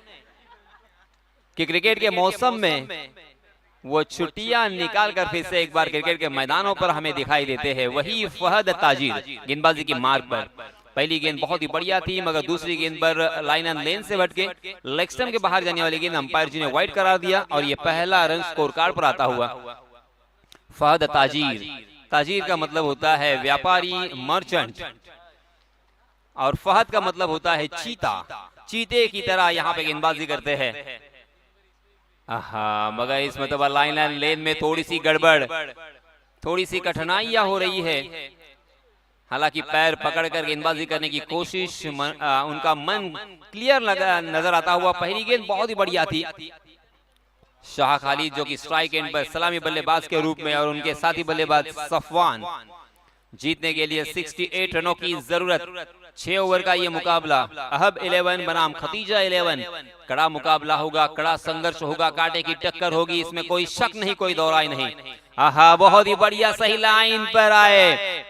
कि क्रिकेट के मौसम में वो छुट्टियां निकाल कर फिर से एक बार क्रिकेट के मैदानों पर हमें दिखाई देते हैं. वही फहद ताजीर गेंदबाजी की मार्ग पर. पहली गेंद बहुत ही बढ़िया थी, मगर दूसरी गेंद पर लाइन एंड लेन से भटके लेग स्टंप के बाहर जाने वाली गेंद अंपायर जी ने वाइड करार दिया और ये पहला रन स्कोर कार्ड पर आता हुआ. फहद ताजीर, ताजीर का मतलब होता है व्यापारी, मर्चेंट, और फहद का मतलब होता है चीता. चीते की तरह यहाँ पे गेंदबाजी करते हैं। मगर इस मतलब लाइन लेन में थोड़ी सी गड़बड़, थोड़ी सी कठिनाइयां हो रही है। हालांकि पैर पकड़कर गेंदबाजी करने की कोशिश, उनका मन क्लियर नजर आता हुआ। पहली गेंद बहुत ही बढ़िया थी। शाह खालिद जो कि स्ट्राइक एंड पर सलामी बल्लेबाज के रूप में और उनके साथी बल्लेबाज सफवान, जीतने के लिए 68 रनों की जरूरत। 6 ओवर का ये मुकाबला अहब 11 बनाम खतीजा 11। कड़ा मुकाबला होगा, कड़ा संघर्ष होगा, कांटे की टक्कर होगी, इसमें कोई शक नहीं, कोई दो राय नहीं। बहुत ही बढ़िया, सही लाइन पर आए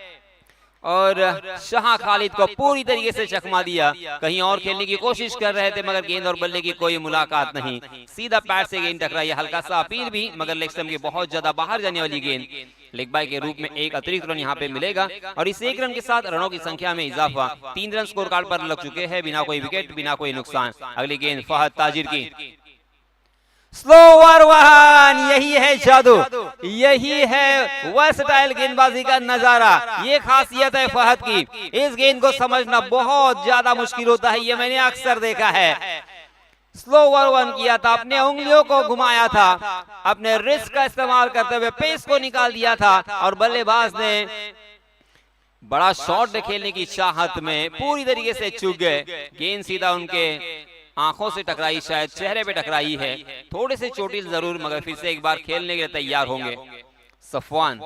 और शाह खालिद को पूरी तरीके से चकमा दिया। कहीं और खेलने की कोशिश कर रहे थे मगर गेंद और बल्ले की कोई मुलाकात नहीं। सीधा पैर से गेंद टकराई, हल्का सा अपील भी, मगर लेग स्टंप के बहुत ज्यादा बाहर जाने वाली गेंद। लेग बाय के रूप में एक अतिरिक्त रन यहाँ पे मिलेगा और इस एक रन के साथ रनों की संख्या में इजाफा। 3 रन स्कोर कार्ड पर लग चुके हैं, बिना कोई विकेट, बिना कोई नुकसान। अगली गेंद फहद ताजिर की, स्लोअर वन। यही है जादू, यही है वर्सटाइल गेंदबाजी का नजारा, ये खासियत है फहद की। इस गेंद को समझना बहुत ज्यादा मुश्किल होता है, ये मैंने अक्सर देखा है। स्लोअर वन किया था, अपने उंगलियों को घुमाया था, अपने रिस्ट का इस्तेमाल करते हुए पेस को निकाल दिया था और बल्लेबाज ने बड़ा शॉट खेलने की चाहत में पूरी तरीके से चूक गए। गेंद सीधा उनके आंखों से टकराई, शायद चेहरे पे टकराई है। थोड़े से चोटिल जरूर, मगर फिर से एक बार खेलने के लिए तैयार होंगे सफवान।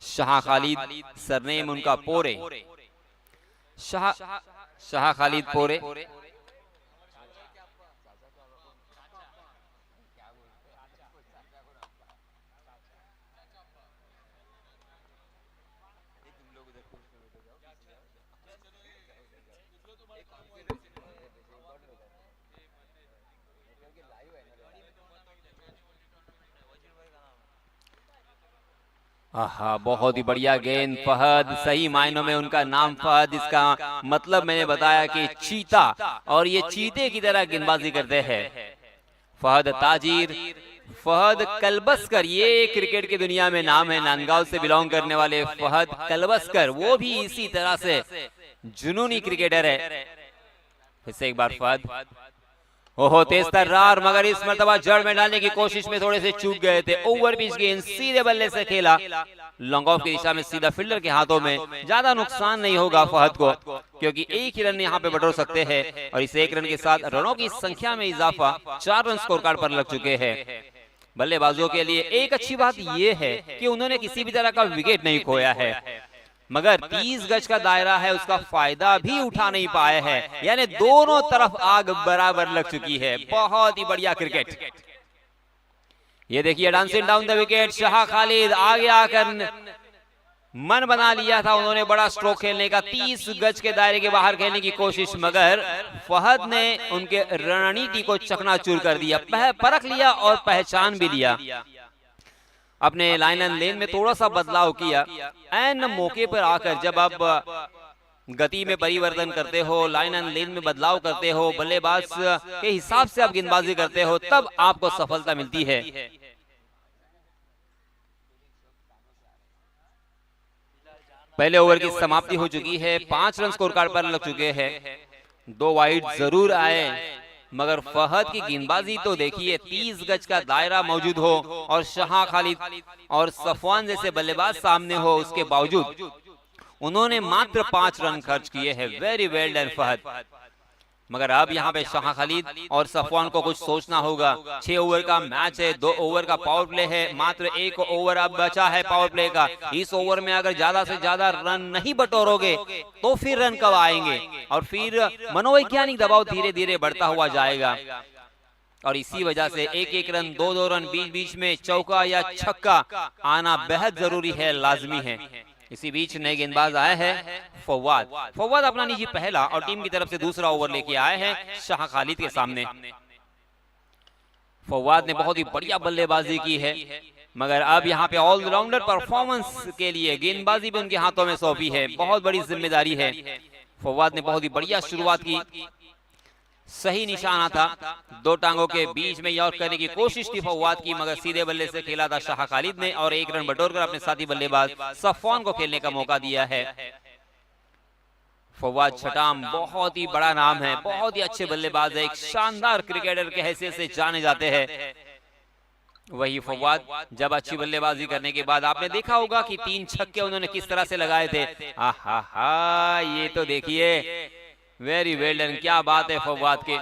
शाह खालिद सरनेम उनका पोरे, शाह खालिद पोरे। बहुत ही बढ़िया गेंद फहद, सही मायनों में उनका नाम फहद, इसका मतलब मैंने बताया कि चीता, और ये चीते की तरह गेंदबाजी करते हैं। फहद ताजिर, फहद कलबस्कर, ये क्रिकेट की दुनिया में नाम है। नांदगांव से बिलोंग करने वाले फहद कलबस्कर, वो भी इसी तरह से जुनूनी क्रिकेटर है। फिर से एक बार फहद, ओहो तेज तर्रार, मगर इस मर्तबा जड़ में डालने की कोशिश में थोड़े से चूक गए थे। ओवर पिच गेंद सीधे बल्ले से खेला, लॉन्ग ऑफ की दिशा में सीधा फील्डर के हाथों में। ज्यादा नुकसान नहीं होगा फहद को, क्योंकि एक ही रन यहाँ पे बटोर सकते हैं और इस एक रन के साथ रनों की संख्या में इजाफा। 4 रन स्कोर कार्ड पर लग चुके हैं। बल्लेबाजों के लिए एक अच्छी बात यह है कि उन्होंने किसी भी तरह का विकेट नहीं खोया है, मगर 30 गज का दायरा है, उसका फायदा भी उठा नहीं पाए हैं। यानी दोनों तरफ आग बराबर लग चुकी है। बहुत ही बढ़िया क्रिकेट। ये देखिए dancing down the wicket, Shah Khalid आगे आकर मन बना लिया था उन्होंने बड़ा स्ट्रोक खेलने का, 30 गज के दायरे के बाहर खेलने की कोशिश, मगर फहद ने उनके रणनीति को चकनाचूर कर दिया। परख लिया और पहचान भी लिया। अपने लाइन एंड लेन में थोड़ा सा बदलाव किया। एन मौके पर आकर जब आप गति में परिवर्तन करते हो, लाइन एंड लेन में बदलाव करते हो, बल्लेबाज के हिसाब से आप गेंदबाजी करते हो, तब आपको सफलता मिलती है। पहले ओवर की समाप्ति हो चुकी है, 5 रन स्कोर कार्ड पर लग चुके हैं। 2 वाइड जरूर आए, मगर फहद की गेंदबाजी तो देखिए, 30 गज का दायरा मौजूद हो और शाह खालिद और सफवान जैसे बल्लेबाज सामने हो, उसके बावजूद उन्होंने मात्र 5 रन खर्च किए हैं। Very well done Fahad. मगर अब यहाँ पे शाह खालिद और सफवान को कुछ सोचना होगा। 6 ओवर का मैच है, 2 ओवर का पावर प्ले है, मात्र 1 ओवर अब बचा है पावर प्ले का। इस ओवर में अगर ज्यादा से ज्यादा रन नहीं बटोरोगे तो फिर रन कब आएंगे और फिर मनोवैज्ञानिक दबाव धीरे धीरे बढ़ता हुआ जाएगा। और इसी वजह से 1-1 रन, 2-2 रन, बीच बीच में चौका या छक्का आना बेहद जरूरी है, लाजमी है। इसी बीच नए गेंदबाज आए हैं फवाद। फवाद अपना निजी पहला और टीम की तरफ से दूसरा ओवर लेके आए हैं शाह खालिद के सामने। फवाद ने बहुत ही बढ़िया बल्लेबाजी की है, मगर अब यहाँ पे ऑलराउंडर परफॉर्मेंस के लिए गेंदबाजी भी उनके हाथों में सौंपी है। बहुत बड़ी जिम्मेदारी है। फवाद ने बहुत ही बढ़िया शुरुआत की, सही निशाना था, दो टांगों के बीच में यॉर्क करने की कोशिश थी फवाद की, मगर सीधे बल्ले से खेला था शाह खालिद ने और एक रन बटोरकर अपने साथी बल्लेबाज सफवान को खेलने का मौका दिया है। फवाद छटाम बहुत ही बड़ा नाम है, बहुत ही अच्छे बल्लेबाज है, एक शानदार क्रिकेटर के हैसियत से जाने जाते हैं। वही फवाद जब अच्छी बल्लेबाजी करने के बाद आपने देखा होगा कि 3 छक्के उन्होंने किस तरह से लगाए थे। आहा, ये तो देखिए, वेरी वेल डन, क्या बात है फवाद के।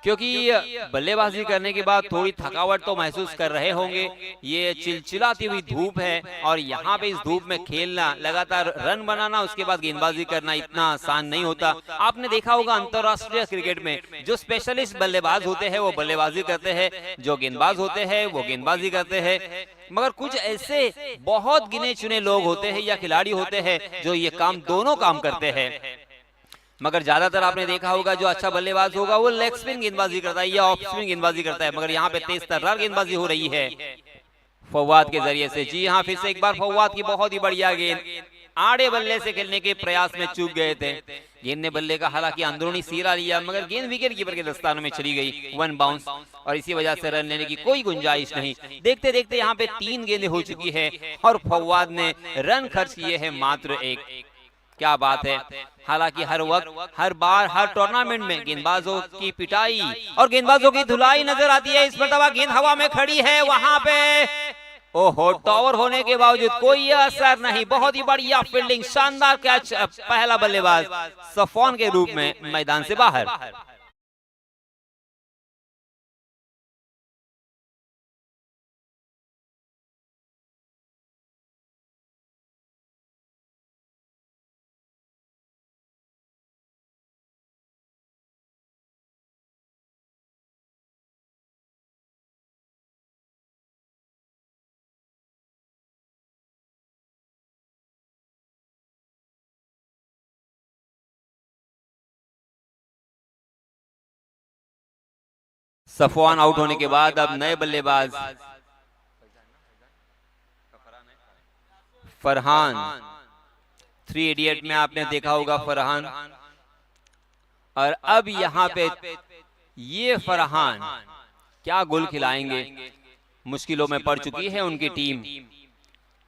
क्योंकि बल्लेबाजी करने के बाद थोड़ी थकावट तो महसूस कर रहे होंगे, ये चिलचिलाती हुई धूप है और यहाँ पे इस धूप में खेलना, लगातार रन बनाना, उसके बाद गेंदबाजी करना इतना आसान नहीं होता। आपने देखा होगा अंतरराष्ट्रीय क्रिकेट में जो स्पेशलिस्ट बल्लेबाज होते हैं वो बल्लेबाजी करते हैं, जो गेंदबाज होते हैं वो गेंदबाजी करते हैं, मगर कुछ ऐसे बहुत गिने चुने लोग होते हैं या खिलाड़ी होते हैं जो ये काम दोनों काम करते हैं। मगर ज्यादातर आपने देखा होगा जो अच्छा बल्लेबाज होगा वो लेग स्पिन गेंदबाजी करता है या ऑफ स्पिन गेंदबाजी करता है, मगर यहाँ पे तेज तर्रार गेंदबाजी हो रही है फवाद के जरिए से। जी हाँ, फिर से एक बार फवाद की बहुत ही बढ़िया गेंद, आड़े बल्ले से खेलने के प्रयास में चूक गए थे। गेंद ने बल्ले का हालांकि अंदरूनी सिरा लिया, मगर गेंद विकेट कीपर के दस्तानों में चली गई, 1 बाउंस, और इसी वजह से रन लेने की कोई गुंजाइश नहीं। देखते देखते यहाँ पे 3 गेंदें हो चुकी है और फवाद ने रन खर्च किए हैं मात्र 1। क्या बात है। हालांकि हर वक्त, हर बार, हर टूर्नामेंट में गेंदबाजों की पिटाई और गेंदबाजों की धुलाई नजर आती है। इस मर्तबा गेंद हवा में खड़ी है, वहां पे ओहो, टॉवर होने के बावजूद कोई असर नहीं। बहुत ही बढ़िया फील्डिंग, शानदार कैच, पहला बल्लेबाज सफवान के रूप में मैदान से बाहर। सफवान आउट होने के बाद अब नए बल्लेबाज फरहान, 3 इडियट में आपने देखा होगा फरहान, और अब यहाँ पे ये फरहान क्या गोल खिलाएंगे। मुश्किलों में पड़ चुकी है उनकी टीम,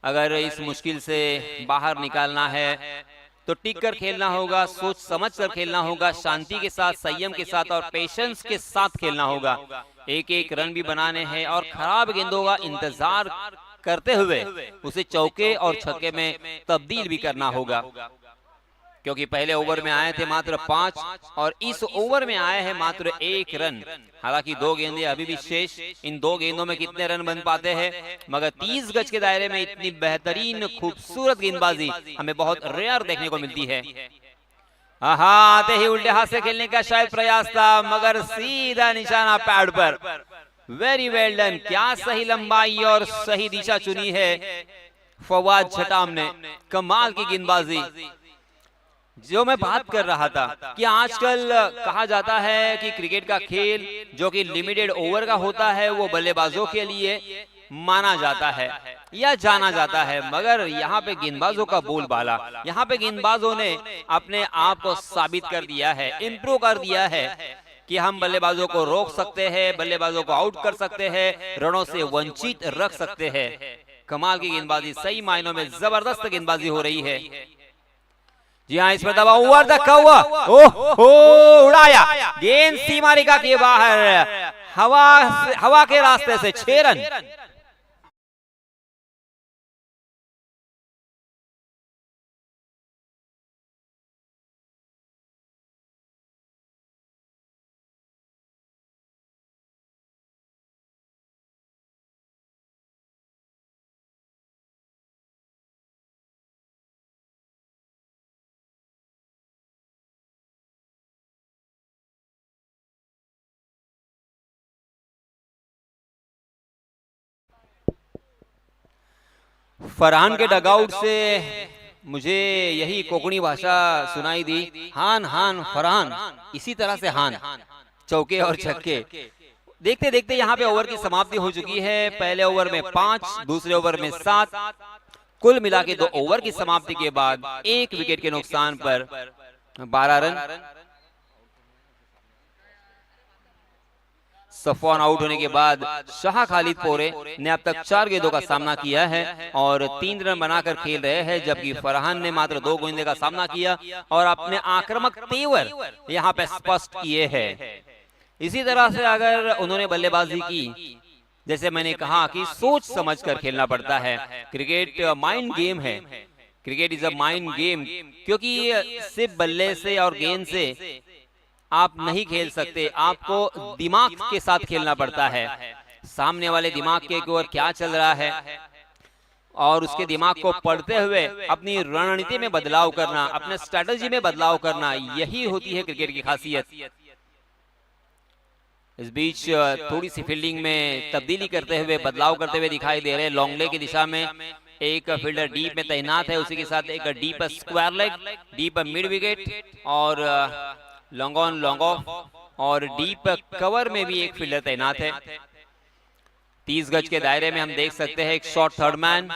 अगर इस मुश्किल से बाहर निकालना है तो टिक कर खेलना होगा, सोच समझ कर खेलना होगा, शांति के साथ, संयम के साथ और पेशेंस के साथ खेलना होगा। एक एक रन भी बनाने हैं और खराब गेंदों का इंतजार करते हुए उसे चौके और छक्के में तब्दील भी करना होगा, क्योंकि पहले ओवर में आए थे मात्र 5 और इस ओवर में आए हैं मात्र 1 रन। हालांकि 2 गेंदें अभी भी शेष, इन 2 गेंदों में कितने रन बन पाते हैं, मगर 30 गज के दायरे में इतनी बेहतरीन खूबसूरत गेंदबाजी हमें बहुत रेयर देखने को मिलती है। आते ही उल्टे हाथ से खेलने का शायद प्रयास था, मगर सीधा निशाना पैड पर। वेरी वेल डन, क्या सही लंबाई और सही दिशा चुनी है फवाद छटाम ने, कमाल की गेंदबाजी। जो मैं बात कर रहा था कि आजकल कहा जाता है कि क्रिकेट का खेल जो कि लिमिटेड ओवर का होता है वो बल्लेबाजों के लिए माना जाता है या जाना जाता है, मगर यहाँ पे गेंदबाजों का बोलबाला, यहाँ पे गेंदबाजों ने अपने आप को साबित कर दिया है, इम्प्रूव कर दिया है कि हम बल्लेबाजों को रोक सकते हैं, बल्लेबाजों को आउट कर सकते हैं, रनों से वंचित रख सकते हैं। कमाल की गेंदबाजी, सही मायनों में जबरदस्त गेंदबाजी हो रही है। जी हाँ, इसमें दबा ओवर द कौवा, ओह उड़ाया, गेंद सीमा रेखा के बाहर, हवा के रास्ते से 6 रन। फरहान के डगआउट से मुझे यही कोंकणी भाषा सुनाई दी, हान हान फरहान, इसी तरह से हान, चौके और छक्के। देखते देखते यहाँ पे ओवर की समाप्ति हो चुकी है। पहले ओवर में 5, दूसरे ओवर में 7, कुल मिला के 2 ओवर की समाप्ति के बाद 1 विकेट के नुकसान पर 12 रन। सफवान आउट होने के बाद शाह खालिद पोरे ने अब तक 4 गेंदों का सामना किया है और 3 रन बनाकर खेल रहे हैं, जबकि फरहान ने मात्र 2 गेंदों का सामना किया और अपने आक्रामक तेवर यहाँ पे स्पष्ट किए हैं। इसी तरह से अगर उन्होंने बल्लेबाजी की, जैसे मैंने कहा कि सोच समझ कर खेलना पड़ता है। क्रिकेट माइंड गेम है, cricket is a mind game, क्योंकि सिर्फ बल्ले से और गेंद से आप नहीं खेल सकते, आपको दिमाग के साथ खेलना पड़ता है। सामने वाले दिमाग के ओर क्या चल रहा है और उसके दिमाग को पढ़ते हुए अपनी रणनीति में बदलाव करना, अपने स्ट्रेटजी में बदलाव करना, यही होती है क्रिकेट की खासियत। इस बीच थोड़ी सी फील्डिंग में तब्दीली करते हुए, बदलाव करते हुए दिखाई दे रहे हैं। लॉन्ग लेग की दिशा में एक फील्डर डीप में तैनात है, उसी के साथ एक deep square leg, deep mid wicket और लॉन्ग ऑन लॉन्ग ऑफ और डीप कवर में भी एक फील्डर तैनात है। 30 गज के दायरे में हम देख सकते हैं एक शॉर्ट थर्ड मैन।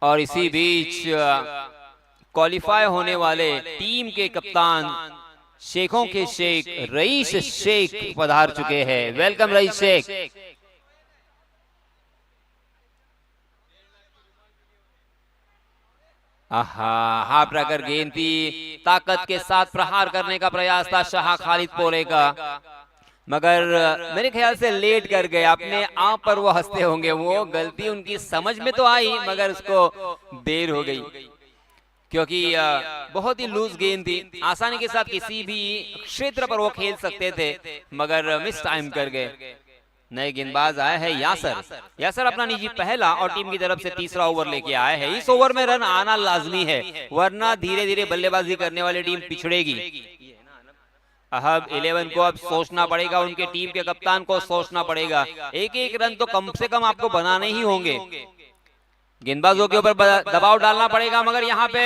और इसी बीच क्वालिफाई होने वाले टीम के कप्तान शेखों के शेख रईस शेख पधार चुके हैं। Welcome rice Sheikh. हाफ रखकर गेंद थी, ताकत के साथ प्रहार करने का प्रयास था शाह खालिद पोरे का, मगर मेरे ख्याल से लेट कर गए। अपने आप पर वो हंसते होंगे, वो गलती उनकी समझ में तो आई मगर उसको देर हो गई, क्योंकि बहुत ही लूज गेंद थी। आसानी के साथ किसी भी क्षेत्र पर वो खेल सकते थे मगर मिस टाइम कर गए। नए गेंदबाज आए हैं यासर अपना निजी पहला और टीम की तरफ से तीसरा ओवर लेके आए हैं। इस ओवर में रन आना लाजमी है, वरना धीरे धीरे बल्लेबाजी करने वाली टीम पिछड़ेगी। अब 11 को अब सोचना पड़ेगा, उनके टीम के कप्तान को सोचना पड़ेगा। एक एक रन तो कम से कम आपको बनाने ही होंगे। गेंदबाजों के ऊपर दबाव डालना पड़ेगा, मगर यहाँ पे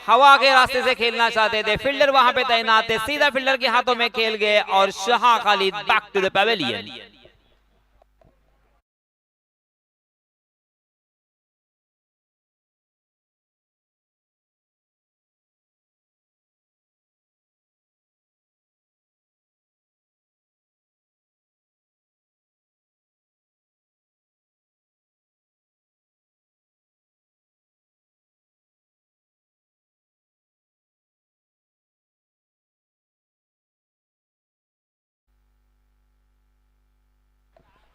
हवा के रास्ते से खेलना चाहते थे। फील्डर वहां पे तैनात थे, सीधा फील्डर के हाथों में खेल गए और Shah Khalid back to the pavilion.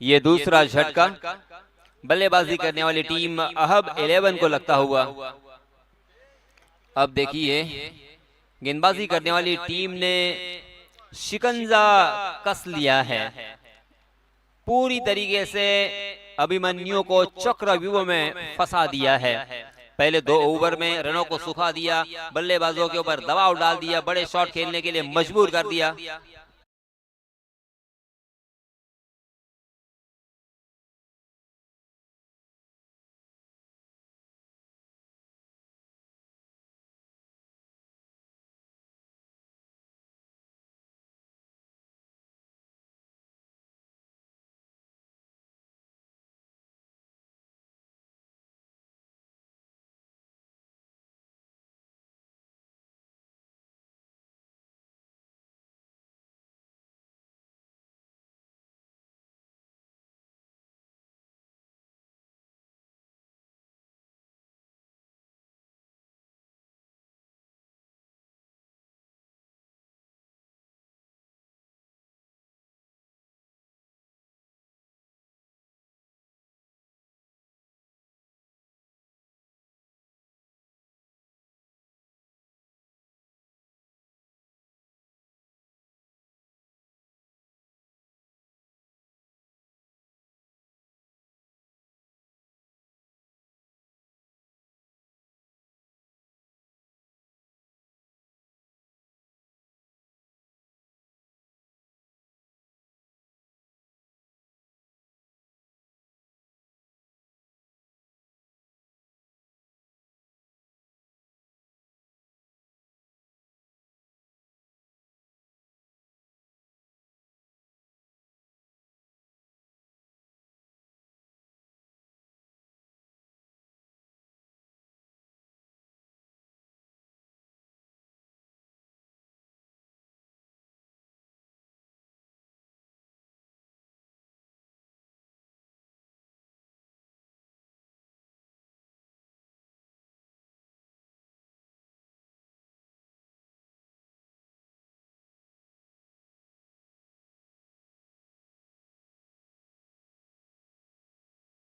ये दूसरा झटका बल्लेबाजी करने वाली टीम अहब 11 को लगता हुआ। अब देखिए गेंदबाजी करने वाली टीम ने शिकंजा कस लिया है, पूरी तरीके से अभिमन्यु को चक्रव्यूह में फंसा दिया है। पहले 2 ओवर में रनों को सुखा दिया, बल्लेबाजों के ऊपर दबाव डाल दिया, बड़े शॉट खेलने के लिए मजबूर कर दिया।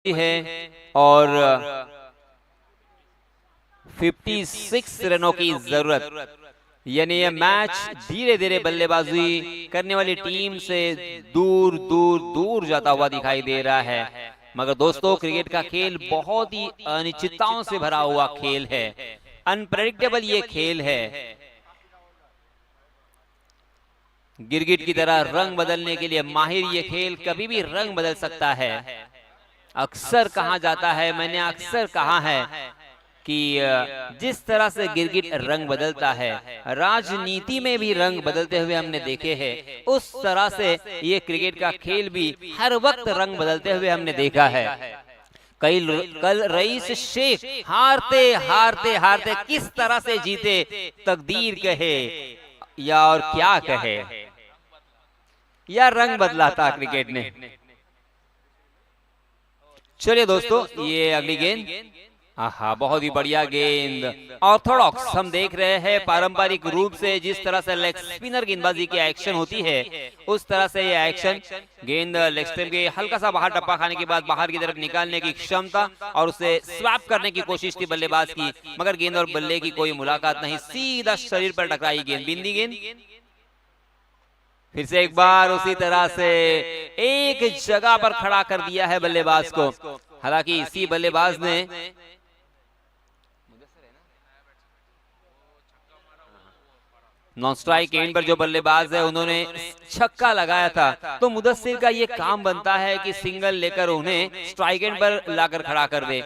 है और 56 रनों की जरूरत, यानी ये मैच धीरे धीरे बल्लेबाजी करने वाली टीम से दूर दूर दूर जाता हुआ दिखाई दे रहा है। मगर दोस्तों, क्रिकेट का खेल बहुत ही अनिश्चितताओं से भरा हुआ खेल है, अनप्रेडिक्टेबल ये खेल है। गिरगिट की तरह रंग बदलने के लिए माहिर ये खेल कभी भी रंग बदल सकता है। अक्सर कहा जाता है, मैंने अक्सर कहा है कि जिस तरह से गिरगिट रंग बदलता है, राजनीति में भी रंग बदलते हुए हमने देखे हैं, उस तरह से ये क्रिकेट का खेल भी हर वक्त रंग बदलते हुए हमने देखा है। कल रईस शेख हारते हारते हारते किस तरह से जीते, तकदीर कहे या और क्या कहे, या रंग बदला था क्रिकेट ने। चलिए दोस्तों, ये अगली गेंद, आहा बहुत ही बढ़िया गेंद, ऑर्थोडॉक्स हम देख रहे हैं। पारंपरिक रूप से जिस तरह से लेग स्पिनर गेंदबाजी की एक्शन होती है, उस तरह से ये एक्शन, गेंद लेग स्टंप के हल्का सा बाहर टप्पा खाने के बाद बाहर की तरफ निकालने की क्षमता और उसे स्वैप करने की कोशिश थी बल्लेबाज की, मगर गेंद और बल्ले की कोई मुलाकात नहीं, सीधा शरीर पर टकराई गेंद, बिंदी गेंद। फिर से एक बार उसी तरह से एक जगह पर खड़ा कर दिया है बल्लेबाज को। हालांकि इसी बल्लेबाज ने नॉन स्ट्राइक एंड पर जो बल्लेबाज है उन्होंने छक्का लगाया था, तो मुदस्सिर का ये काम बनता है कि सिंगल लेकर उन्हें स्ट्राइक एंड पर लाकर खड़ा कर दे।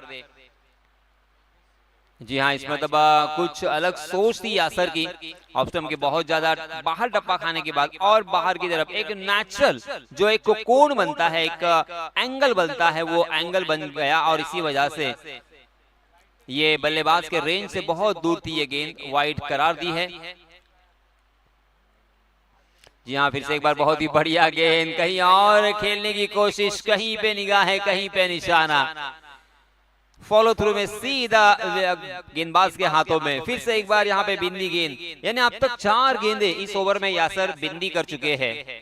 जी हाँ, इसमें तब कुछ अलग सोच थी यासर की। ऑफ स्टंप के बहुत ज्यादा बाहर टप्पा खाने के बाद और बाहर की तरफ एक नेचुरल जो एक कोण बनता है, एक एंगल बनता है, वो एंगल बन गया और इसी वजह से ये बल्लेबाज के रेंज से बहुत दूर थी ये गेंद, वाइड करार दी है। जी हाँ, फिर से एक बार बहुत ही बढ़िया गेंद, कहीं और खेलने की कोशिश, कहीं पे निगाहें कहीं पे निशाना, फॉलो थ्रू में सीधा गेंदबाज के हाथों में। फिर से एक बार यहाँ पे बिंदी गेंद, यानी अब तक 4 गेंदें इस ओवर में यासर बिंदी कर चुके हैं।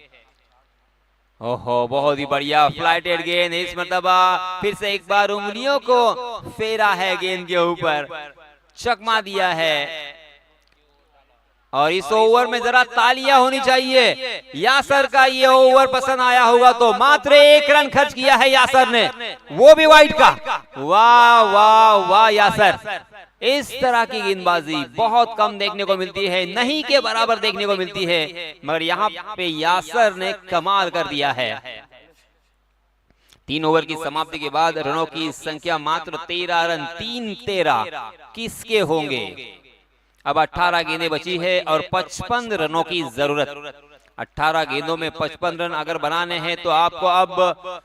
ओहो बहुत ही बढ़िया फ्लाइटेड गेंद, इस मर्तबा फिर से एक बार उंगलियों को फेरा है गेंद के ऊपर, चकमा दिया है। और इस ओवर में जरा तालियां होनी चाहिए, यासर का ये ओवर पसंद आया होगा तो। मात्र 1 रन खर्च किया है यासर ने, वो भी वाइड का। वाह वाह वाह यासर, इस तरह की गेंदबाजी बहुत कम देखने को मिलती है, नहीं के बराबर देखने को मिलती है, मगर यहाँ पे यासर ने कमाल कर दिया है। 3 ओवर की समाप्ति के बाद रनों की संख्या मात्र 13 रन, 3-13 किसके होंगे? अब 18 गेंदें बची है और 55 रनों की जरूरत। 18 गेंदों में 55 रन अगर बनाने हैं तो आपको अब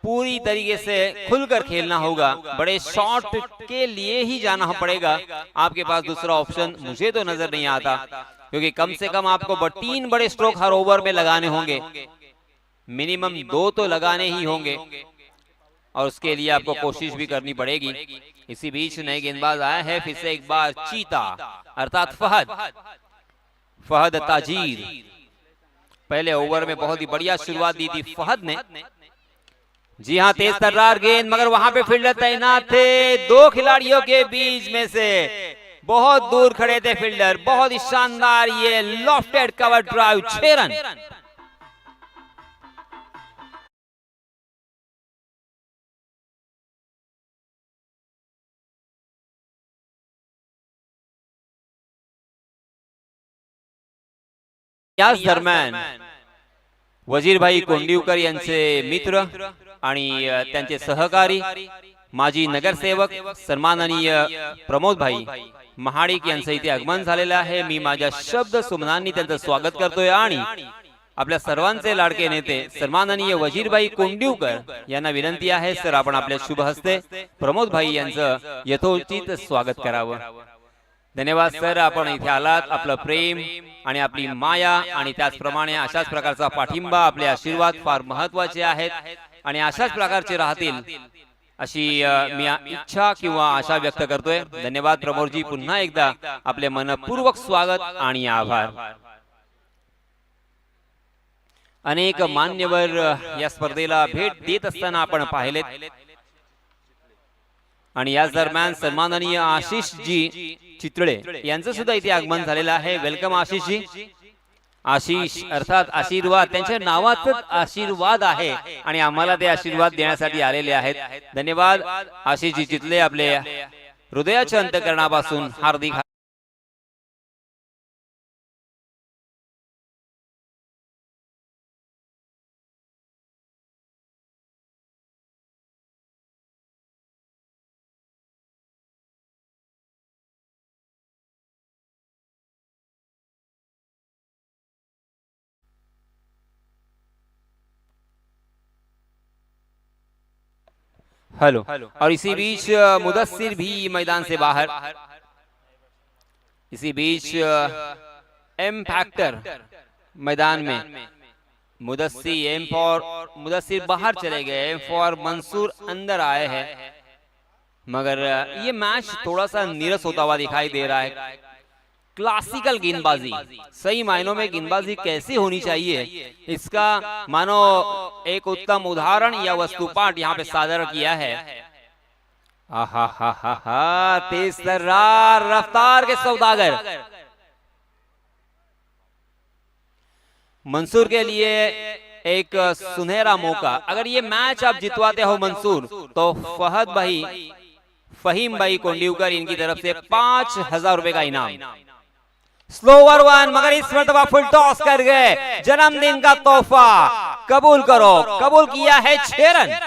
पूरी तरीके से खुलकर खेलना होगा, बड़े शॉट के लिए ही जाना पड़ेगा। आपके पास दूसरा ऑप्शन मुझे तो नजर नहीं आता, क्योंकि कम से कम आपको 3 बड़े स्ट्रोक हर ओवर में लगाने होंगे, मिनिमम 2 तो लगाने ही होंगे, और उसके लिए आपको कोशिश भी करनी पड़ेगी। इसी बीच नए गेंदबाज आए हैं, फिर से एक बार चीता अर्थात फहद ताजीर। पहले ओवर में बहुत ही बढ़िया शुरुआत दी थी फहद ने। जी हाँ, तेज तर्रार गेंद, मगर वहां पे फील्डर तैनात थे। 2 खिलाड़ियों के बीच में से बहुत दूर खड़े थे फील्डर। बहुत ही शानदार ये लॉफ्टेड कवर ड्राइव, 6 रन। याच दरम्यान वजीरभाई कोंडिवकर यांचे मित्र आणि त्यांचे सहकारी माजी नगरसेवक सन्माननीय प्रमोदभाई महाडिक यांचं इथे आगमन झालेलं आहे। मी माझ्या शब्द सुमनांनी त्यांचं स्वागत करतोय आणि आपल्या सर्वांचे लाडके नेते सन्माननीय वजीरभाई कोंडिवकर यांना विनंती आहे, सर आपण आपल्या शुभ हस्ते प्रमोदभाई यांचं यथोचित स्वागत करावं। धन्यवाद सर, आपण इथे आलात। आपलं प्रेम आणि आपली माया आणि त्याचप्रमाणे अशाच प्रकारचा पाठिंबा, आपले आशीर्वाद फार महत्त्वाचे आहेत आणि अशाच प्रकारचे राहतील अशी मी इच्छा किंवा आशा व्यक्त करतोय। धन्यवाद प्रमोदजी, पुन्हा एकदा आपले मनपूर्वक स्वागत आणि आभार। अनेक मान्यवर या स्पर्धेला भेट देत असताना आपण पाहिलेत। आणि याच दरम्यान सन्माननीय आशिष जी चितळे यांचं सुद्धा इथे आगमन झालेलं आहे. वेलकम आशिष जी. आशिष अर्थात आशीर्वाद, त्यांच्या नावातच आशीर्वाद आहे आणि आम्हाला ते आशीर्वाद देण्यासाठी आलेले आहेत. धन्यवाद आशिष जी चितळे, आपले हृदयाच्या अंतःकरणापासून हार्दिक हेलो। और इसी बीच मुदस्सिर भी मैदान से बाहर, इसी बीच एम फैक्टर मैदान में मुदस्सिर बाहर चले गए, एम फॉर मंसूर अंदर आए हैं। मगर ये मैच थोड़ा सा नीरस होता हुआ दिखाई दे रहा है। क्लासिकल गेंदबाजी, सही मायनों में गेंदबाजी कैसी होनी चाहिए, इसका मानो एक उत्तम उदाहरण या वस्तुपाठ यहाँ पे सादर किया है। आहा हा हा हा, तेज तर्रार रफ्तार के सौदागर मंसूर के लिए एक सुनहरा मौका। अगर ये मैच आप जितवाते हो मंसूर, तो फहीम भाई कोंडीवकर इनकी तरफ से 5,000 रुपए का इनाम। स्लोवर वन, मगर इस मरतबा फुल टॉस कर गए। जन्मदिन का तोहफा कबूल करो, कबूल किया है 6 रन।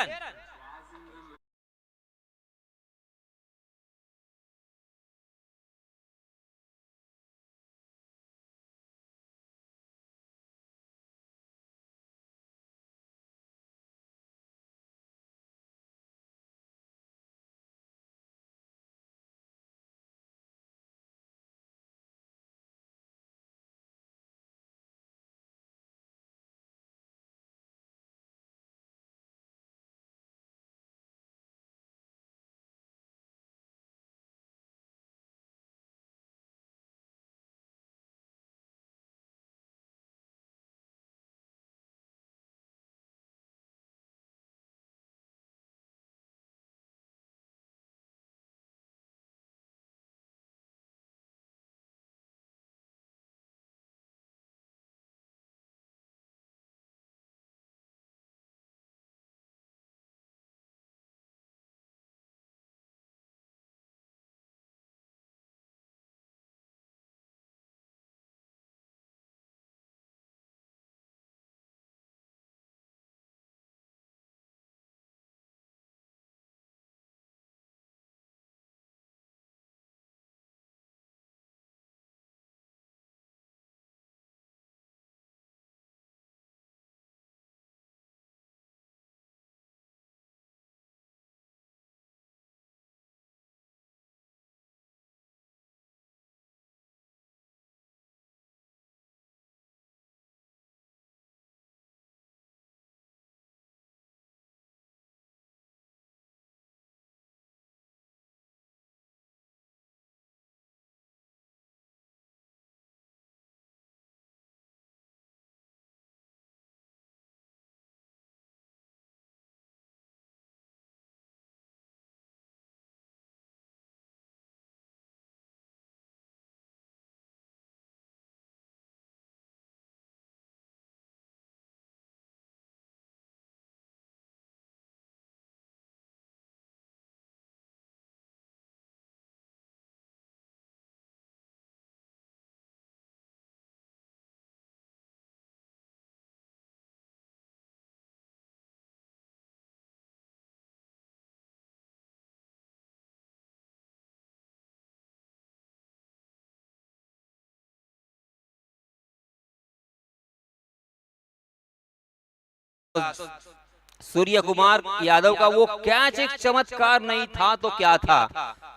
सूर्य कुमार यादव का वो कैच एक चमत्कार नहीं था तो क्या था।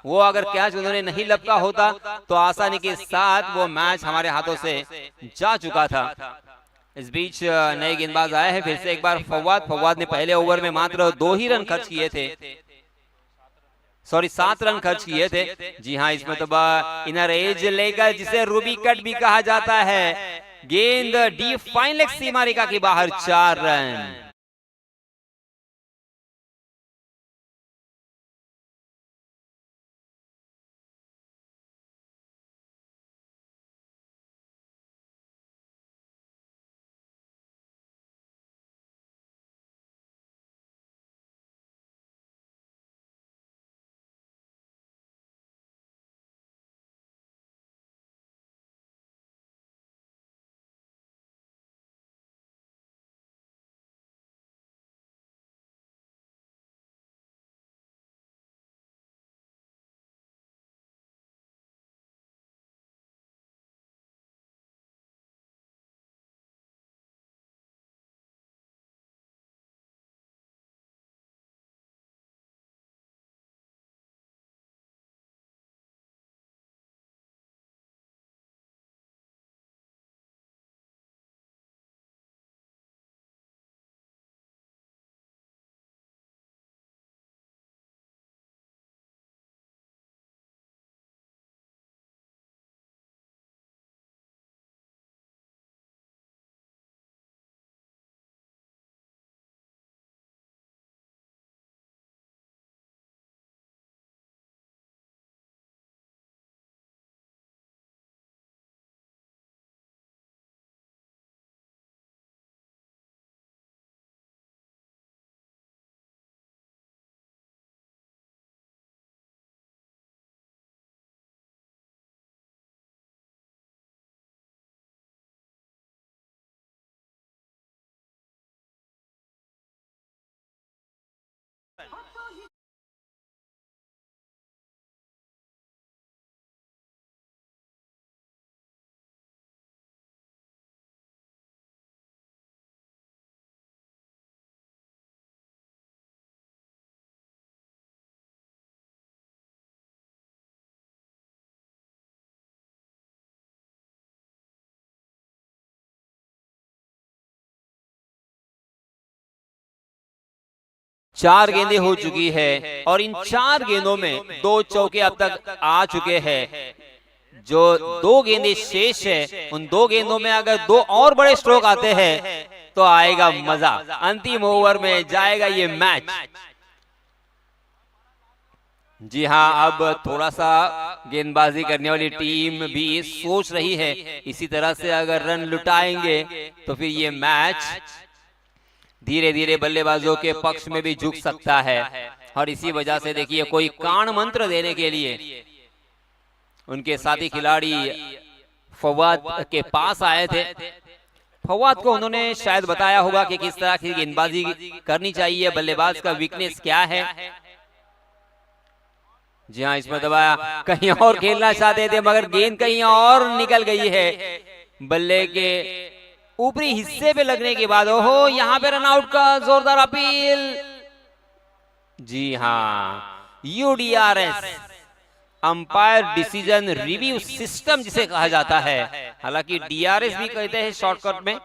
वो अगर कैच उन्होंने नहीं लपका होता तो आसानी के साथ वो मैच हमारे हाथों से जा चुका था। इस बीच नए गेंदबाज आए हैं फिर से एक बार फवाद ने पहले ओवर में मात्र 2 ही रन खर्च किए थे, सॉरी 7 रन खर्च किए थे। जी हाँ, इस मतलब इनर एज लेकर जिसे रूबी कट भी कहा जाता है, गेंद डीप फाइन लेग सीमा रेखा के बाहर 4 रन। 4 गेंदें हो चुकी है और इन 4 गेंदों में 2 चौके अब तक आ चुके हैं। जो 2 गेंदें शेष है उन 2 गेंदों में अगर 2 और बड़े स्ट्रोक आते हैं तो आएगा मजा, अंतिम ओवर में जाएगा ये मैच। जी हाँ, अब थोड़ा सा गेंदबाजी करने वाली टीम भी सोच रही है इसी तरह से अगर रन लुटाएंगे तो फिर ये मैच धीरे धीरे बल्लेबाजों के पक्ष में भी झुक सकता है। और इसी वजह से देखिए कोई कान मंत्र देने के लिए उनके साथी खिलाड़ी फवाद के पास आए थे। फवाद को उन्होंने शायद बताया होगा कि किस तरह की गेंदबाजी करनी चाहिए, बल्लेबाज का वीकनेस क्या है। जी हाँ, इसमें दबाया, कहीं और खेलना चाहते थे मगर गेंद कहीं और निकल गई है। बल्ले के ऊपरी हिस्से पे लगने के बाद ओहो, यहाँ पे रनआउट का जोरदार अपील। जी हाँ, यूडीआरएस अंपायर डिसीजन रिव्यू सिस्टम जिसे कहा जाता है, हालांकि डीआरएस भी कहते हैं शॉर्टकट में,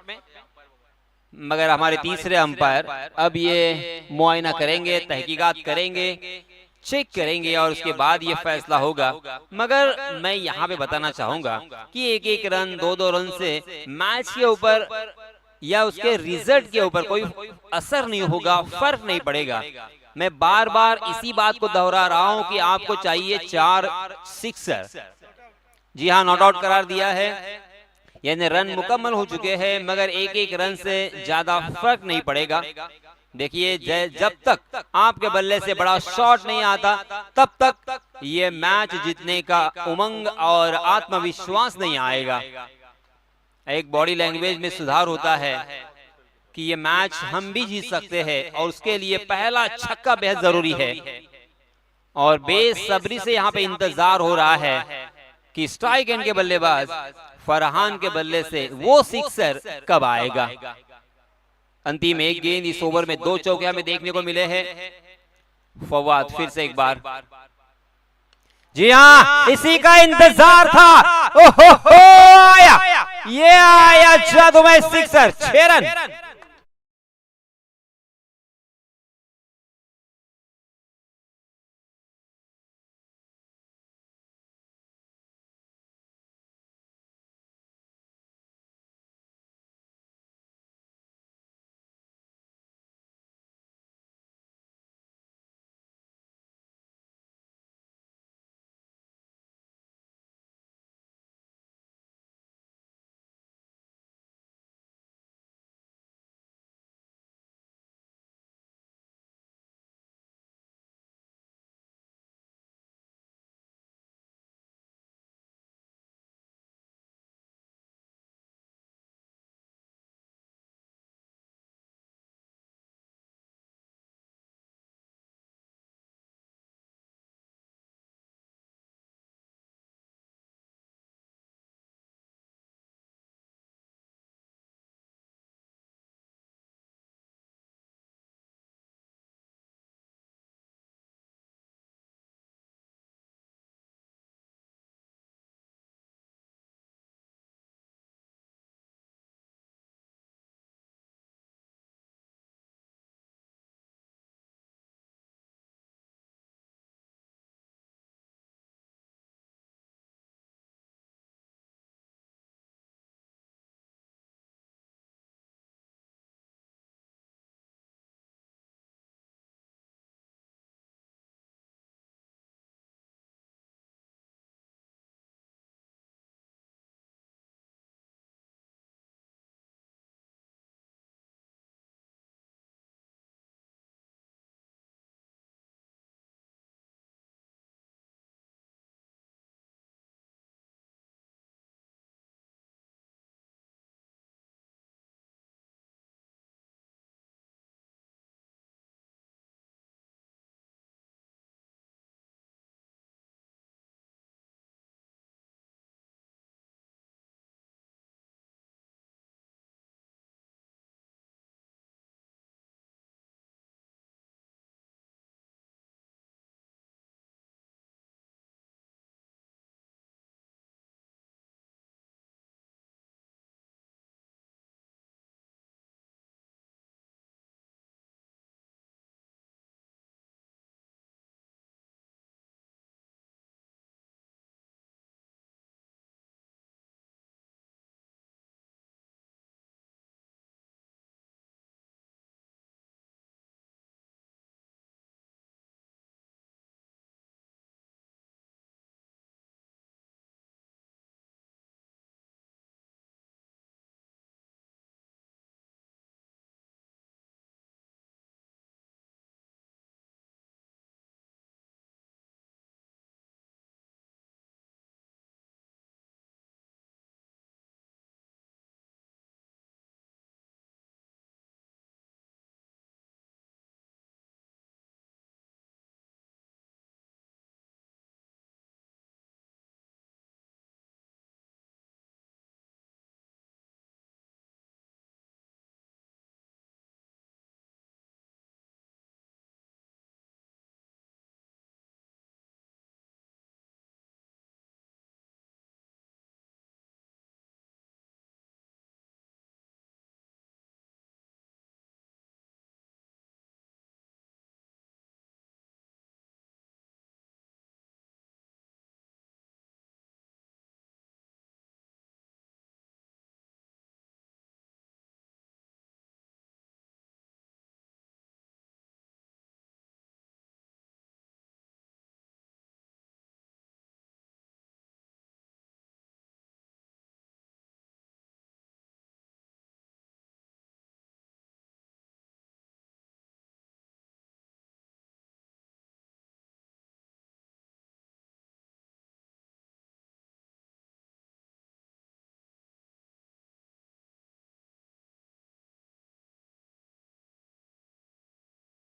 मगर हमारे तीसरे अंपायर अब ये मुआयना करेंगे, तहकीकात करेंगे, चेक करेंगे और उसके बाद ये फैसला होगा। मगर मैं यहाँ पे बताना चाहूंगा कि एक एक रन 2-2 रन से मैच के ऊपर या उसके रिजल्ट के ऊपर कोई असर नहीं होगा, फर्क नहीं पड़ेगा। मैं बार बार इसी बात को दोहरा रहा हूं कि आपको चाहिए 4 सिक्सर। जी हाँ, नॉट आउट करार दिया है, यानी रन मुकम्मल हो चुके हैं मगर एक एक रन से ज्यादा फर्क नहीं पड़ेगा। देखिए जब तक आपके बल्ले से बड़ा शॉट नहीं आता तब तक ये मैच जीतने का उमंग और आत्मविश्वास नहीं आएगा। एक बॉडी लैंग्वेज में सुधार होता है कि ये मैच हम भी जीत सकते हैं और उसके लिए पहला छक्का बेहद जरूरी है। और बेसब्री से यहाँ पे इंतजार हो रहा है कि स्ट्राइक एंड के बल्लेबाज फरहान के बल्ले से वो सिक्सर कब आएगा। अंतिम एक गेंद इस ओवर में 2 चौके हमें देखने को मिले हैं। फवाद फिर से एक बार, जी हाँ, इसी का इंतजार था। ओहो, आया, ये आया जादूमय सिक्सर, 6 रन।